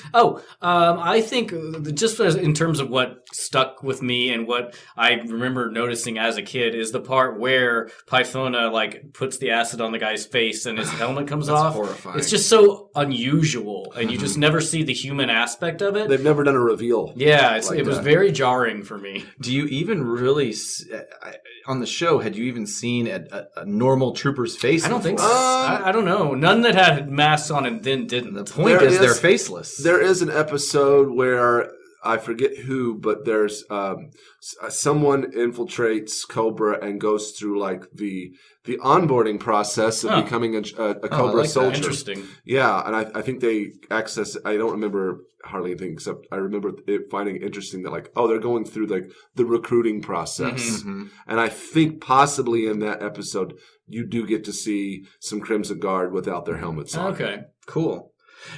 I think just in terms of what stuck with me and what I remember noticing as a kid is the part where Pythona puts the acid on the guy's face and his helmet comes off. Horrifying. It's just so unusual, and you just never see the human aspect of it. They've never done a reveal. Yeah, it was very jarring for me. Do you even really, on the show, had you even seen a normal trooper's face? I don't think so. I don't know. None that had masks on and then didn't. The point is they're faceless. There is an episode where I forget who, but there's someone infiltrates Cobra and goes through the onboarding process of becoming a Cobra soldier. Interesting. Yeah, and I think they access. I don't remember hardly anything except I remember finding it interesting that they're going through the recruiting process, and I think possibly in that episode you do get to see some Crimson Guard without their helmets on. Okay, cool.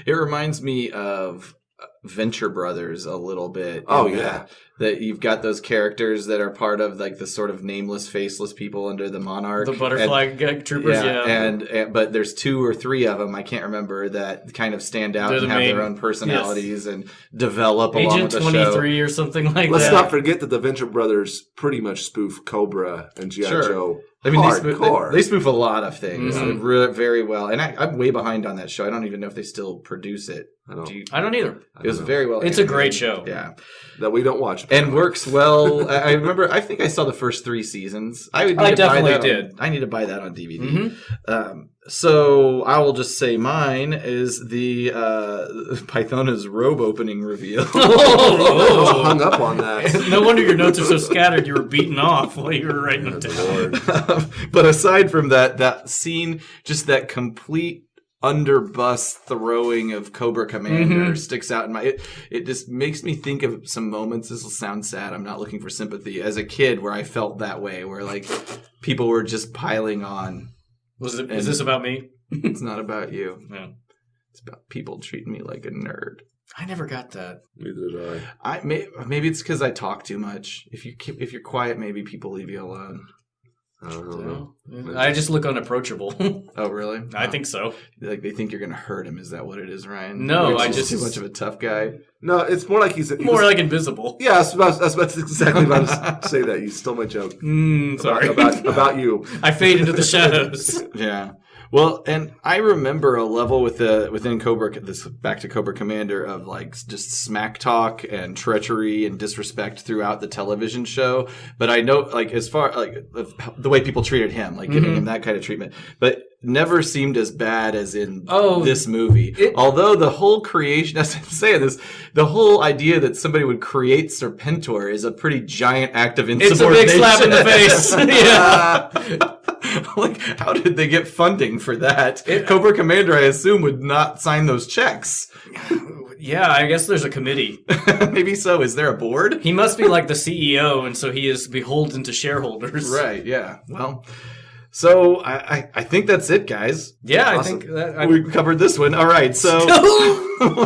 It reminds me of Venture Brothers a little bit. Oh, yeah. That you've got those characters that are part of the sort of nameless, faceless people under the Monarch. The butterfly troopers, and but there's 2 or 3 of them, I can't remember, that kind of stand out and have their own personalities and develop along with the show. Agent 23 or something like that. Let's not forget that the Venture Brothers pretty much spoof Cobra and G.I. Joe. I mean, hardcore. they spoof a lot of things very well. And I'm way behind on that show. I don't even know if they still produce it. I don't either. It was very well It's a great show. Yeah. That we don't watch. And works well. I remember, I think I saw the first 3 seasons. I definitely did. I need to buy that on DVD. So I will just say mine is the Pythona's robe opening reveal. Hung up on that. No wonder your notes are so scattered. You were beaten off while you were writing them down. But aside from that scene, just that complete underbus throwing of Cobra Commander sticks out in my. It just makes me think of some moments. This will sound sad. I'm not looking for sympathy. As a kid, where I felt that way, where people were just piling on. Is this about me? It's not about you. No. It's about people treating me like a nerd. I never got that. Neither did I. Maybe it's because I talk too much. If you're quiet, maybe people leave you alone. I don't know. I just look unapproachable. Oh, really? I think so. They think you're going to hurt him. Is that what it is, Ryan? No, I just too much of a tough guy. No, it's more like he's like invisible. Yeah, that's exactly about to say that. You stole my joke. Sorry about you. I fade into the shadows. Yeah. Well, and I remember a level within Cobra, this back to Cobra Commander, of just smack talk and treachery and disrespect throughout the television show. But I know, as far the way people treated him, giving him that kind of treatment, but never seemed as bad as in this movie. Although the whole creation, as I'm saying this, the whole idea that somebody would create Serpentor is a pretty giant act of insubordination. It's a big slap in the face. Yeah. How did they get funding for that? Cobra Commander, I assume, would not sign those checks. Yeah, I guess there's a committee. Maybe so. Is there a board? He must be like the CEO, and so he is beholden to shareholders. Right, yeah. Well, so I think that's it, guys. Yeah, awesome. I think that we covered this one. All right, so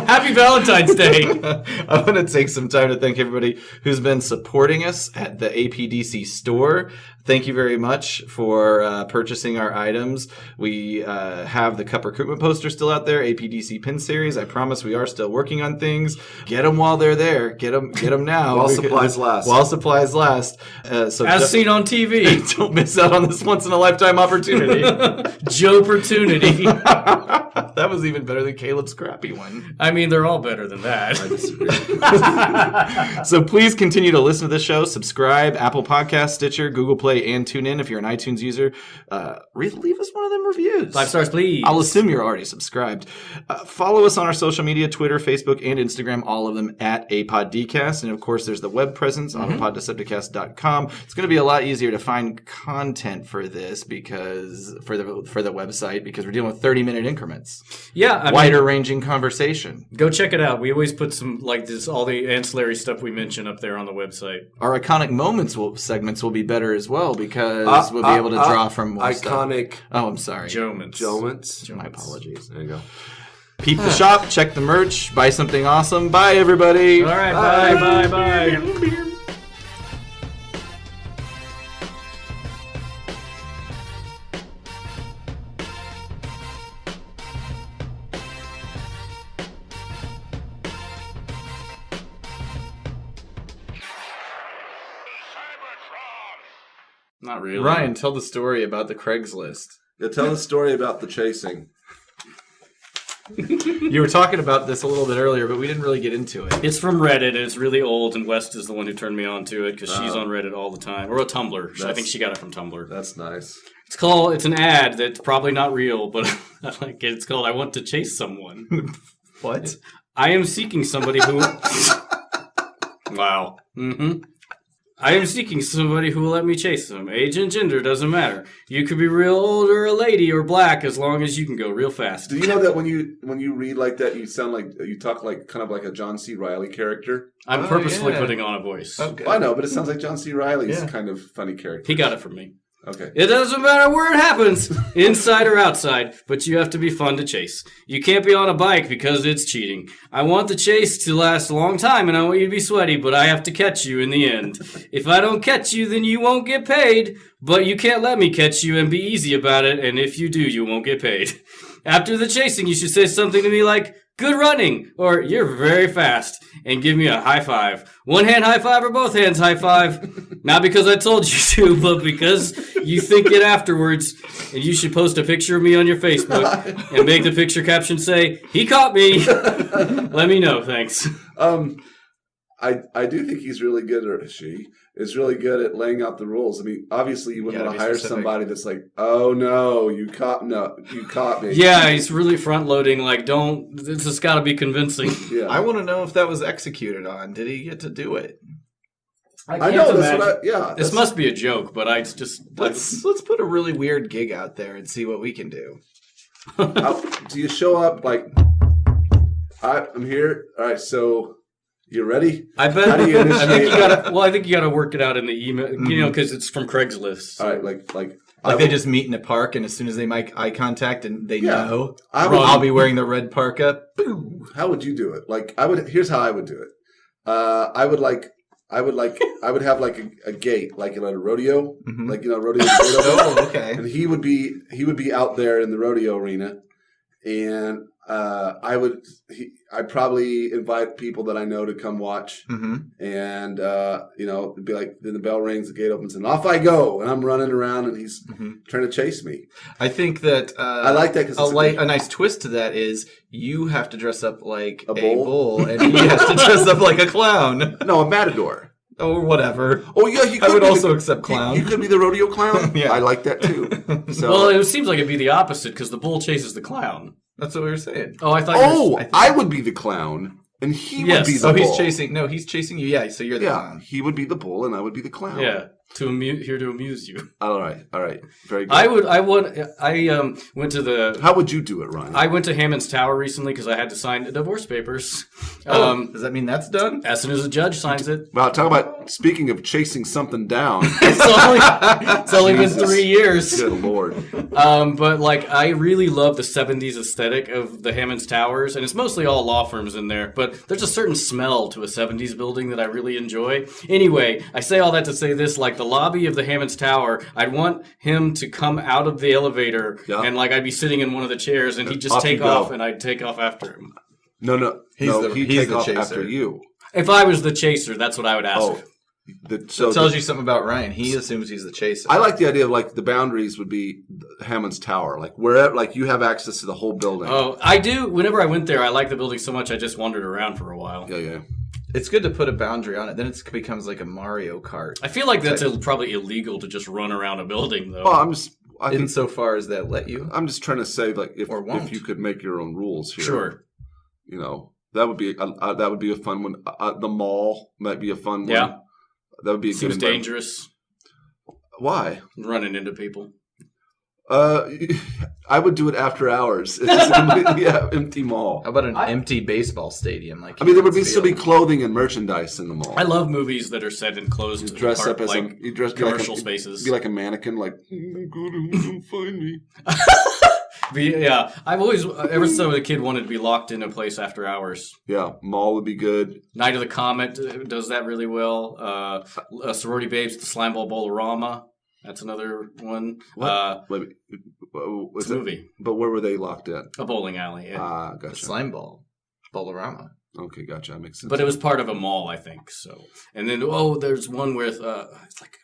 happy Valentine's Day. I want to take some time to thank everybody who's been supporting us at the APDC store. Thank you very much for purchasing our items. We have the Cup Recruitment poster still out there, APDC pin series. I promise we are still working on things. Get them while they're there. Get them now. While supplies last. While supplies last. As seen on TV. Don't miss out on this once-in-a-lifetime opportunity. Joe-opportunity. That was even better than Caleb's crappy one. I mean, they're all better than that. I disagree. So please continue to listen to the show. Subscribe, Apple Podcast, Stitcher, Google Play, and TuneIn. If you're an iTunes user, leave us one of them reviews. 5 stars, please. I'll assume you're already subscribed. Follow us on our social media, Twitter, Facebook, and Instagram, all of them at APodDcast. And of course, there's the web presence, AutoPodDecepticast.com. It's going to be a lot easier to find content for this because for the website because we're dealing with 30-minute increments. Yeah, wider ranging conversation. Go check it out. We always put some like this, all the ancillary stuff we mention up there on the website. Our iconic moments segments will be better as well because we'll be able to draw from more iconic. Stuff. Oh, I'm sorry. Joe-ments. My apologies. There you go. Peep the shop, check the merch, buy something awesome. Bye, everybody. All right, bye. Not really. Ryan, tell the story about the Craigslist. Yeah, tell the story about the chasing. You were talking about this a little bit earlier, but we didn't really get into it. It's from Reddit, and it's really old, and West is the one who turned me on to it, because she's on Reddit all the time. Or a Tumblr. I think she got it from Tumblr. That's nice. It's an ad that's probably not real, but I like it. It's called I Want to Chase Someone. What? I am seeking somebody who... Wow. Mm-hmm. I am seeking somebody who will let me chase them. Age and gender doesn't matter. You could be real old or a lady or black as long as you can go real fast. Do you know that when you read like that, you sound like you talk like kind of like a John C. Reilly character? I'm purposefully putting on a voice. Okay. I know, but it sounds like John C. Reilly's kind of funny character. He got it from me. Okay. It doesn't matter where it happens, inside or outside, but you have to be fun to chase. You can't be on a bike because it's cheating. I want the chase to last a long time, and I want you to be sweaty, but I have to catch you in the end. If I don't catch you, then you won't get paid, but you can't let me catch you and be easy about it, and if you do, you won't get paid. After the chasing, you should say something to me like, good running, or you're very fast, and give me a high five. One hand high five or both hands high five. Not because I told you to, but because you think it afterwards, and you should post a picture of me on your Facebook and make the picture caption say, he caught me. Let me know, thanks. I do think he's really good, or she is really good at laying out the rules. I mean, obviously you wouldn't want to hire somebody that's like, oh no, you caught me. Yeah, he's really front loading. Like, this has got to be convincing. Yeah. I want to know if that was executed on. Did he get to do it? I know that's this must be a joke, but I just let's put a really weird gig out there and see what we can do. Do you show up like I'm here? All right, so. You ready? I bet. How do you initiate? I think you gotta work it out in the email, you know, because it's from Craigslist. So. All right, like they just meet in a park, and as soon as they make eye contact, and they know, I'll be wearing the red parka. Boom. How would you do it? Like here's how I would do it. I would have like a gate, like in a rodeo, like rodeo. Oh, okay. And he would be out there in the rodeo arena, and I'd probably invite people that I know to come watch, and it'd be like, then the bell rings, the gate opens, and off I go, and I'm running around, and he's trying to chase me. I think that I like that because a nice twist to that is you have to dress up like a bull, and he has to dress up like a clown. No, a matador. Or whatever. Oh yeah, I would also accept clown. You could be the rodeo clown. Yeah, I like that too. So. Well, it seems like it'd be the opposite because the bull chases the clown. That's what we were saying. Oh, I thought. I would be the clown, and he would be the bull. He's chasing. No, he's chasing you. Yeah, so you're the clown. He would be the bull, and I would be the clown. Yeah, to amuse you. All right, very good. I went to the. How would you do it, Ryan? I went to Hammond's Tower recently because I had to sign the divorce papers. Does that mean that's done? As soon as a judge signs it. Well, talk about speaking of chasing something down. It's only been 3 years. Good Lord. But like, I really love the 70s aesthetic of the Hammond's Towers, and it's mostly all law firms in there. But there's a certain smell to a 70s building that I really enjoy. Anyway, I say all that to say this: like the lobby of the Hammond's Tower, I'd want him to come out of the elevator, and like I'd be sitting in one of the chairs, and he'd just take off, and I'd take off after him. He'd take off after you. If I was the chaser, that's what I would ask. So it tells you something about Ryan. He assumes he's the chaser. I like the idea of like the boundaries would be Hammond's Tower, like wherever, like you have access to the whole building. Oh, I do. Whenever I went there, I liked the building so much I just wandered around for a while. Yeah. It's good to put a boundary on it. Then it becomes like a Mario Kart. I feel like that's probably illegal to just run around a building, though. Well, I think insofar as that let you. I'm just trying to say, like, if you could make your own rules here, sure. You know, that would be a fun one. The mall might be a fun one. Yeah. That would be a Seems good dangerous. Why? Running into people. I would do it after hours. It's empty mall. How about an empty baseball stadium? Like, there would still be clothing and merchandise in the mall. I love movies that are set in closed, you dress up as commercial spaces. Be like a mannequin, like don't find me. Yeah, I've always, ever since I was a kid, wanted to be locked in a place after hours. Yeah, mall would be good. Night of the Comet does that really well. Sorority Babes, the Slimeball Bolorama. That's another one. What? It's a movie. But where were they locked in? A bowling alley. Gotcha. The slime ball. Bolorama. Okay, gotcha. That makes sense. But it was part of a mall, I think. So, and then there's one with it's like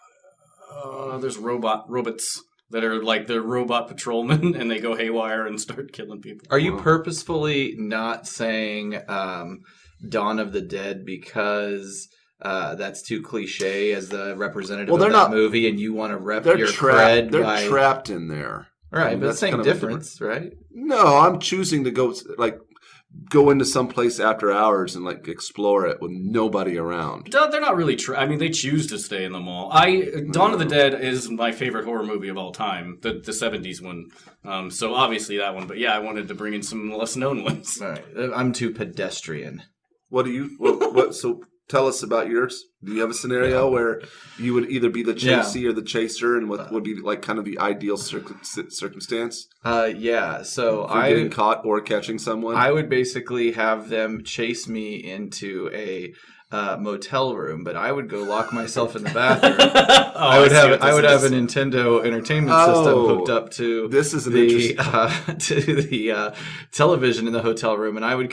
there's robots that are like the robot patrolmen, and they go haywire and start killing people. Are you purposefully not saying Dawn of the Dead because that's too cliche as the representative of that movie, and you want to rep your cred? They're trapped in there. Right, but that's same difference, right? No, I'm choosing to go into some place after hours and like explore it with nobody around. They're not really they choose to stay in the mall. Dawn of the Dead is my favorite horror movie of all time, the 70s one. So obviously that one. But yeah, I wanted to bring in some less known ones. All right, I'm too pedestrian. What do you? What? So tell us about yours. Do you have a scenario where you would either be the chasee or the chaser, and what would be like kind of the ideal circumstance? Yeah. So for getting caught or catching someone, I would basically have them chase me into a motel room, but I would go lock myself in the bathroom. I would have a Nintendo Entertainment System hooked up to the television in the hotel room, and I would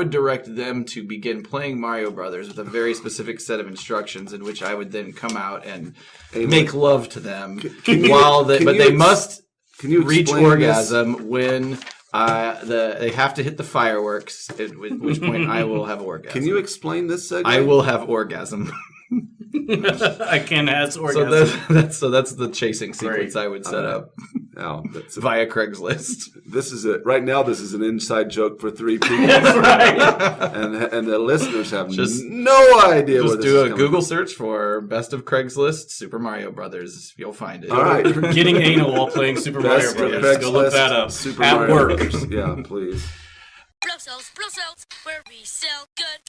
direct them to begin playing Mario Brothers with a very specific set of instructions, in which I would then come out and make love to them they must reach orgasm when. They have to hit the fireworks, at which point I will have orgasm. Can you explain this segment? I will have orgasm. I can have orgasm. So that's the chasing sequence I would set up. Via Craigslist. This is it. Right now, this is an inside joke for 3 people. Right. And the listeners have no idea what this is. Just do a Google search for Best of Craigslist Super Mario Brothers. You'll find it. All right. Getting anal while playing Super Mario Brothers. Go look that up. Super at Mario work. Brothers. Yeah, please. Blow cells, where we sell good.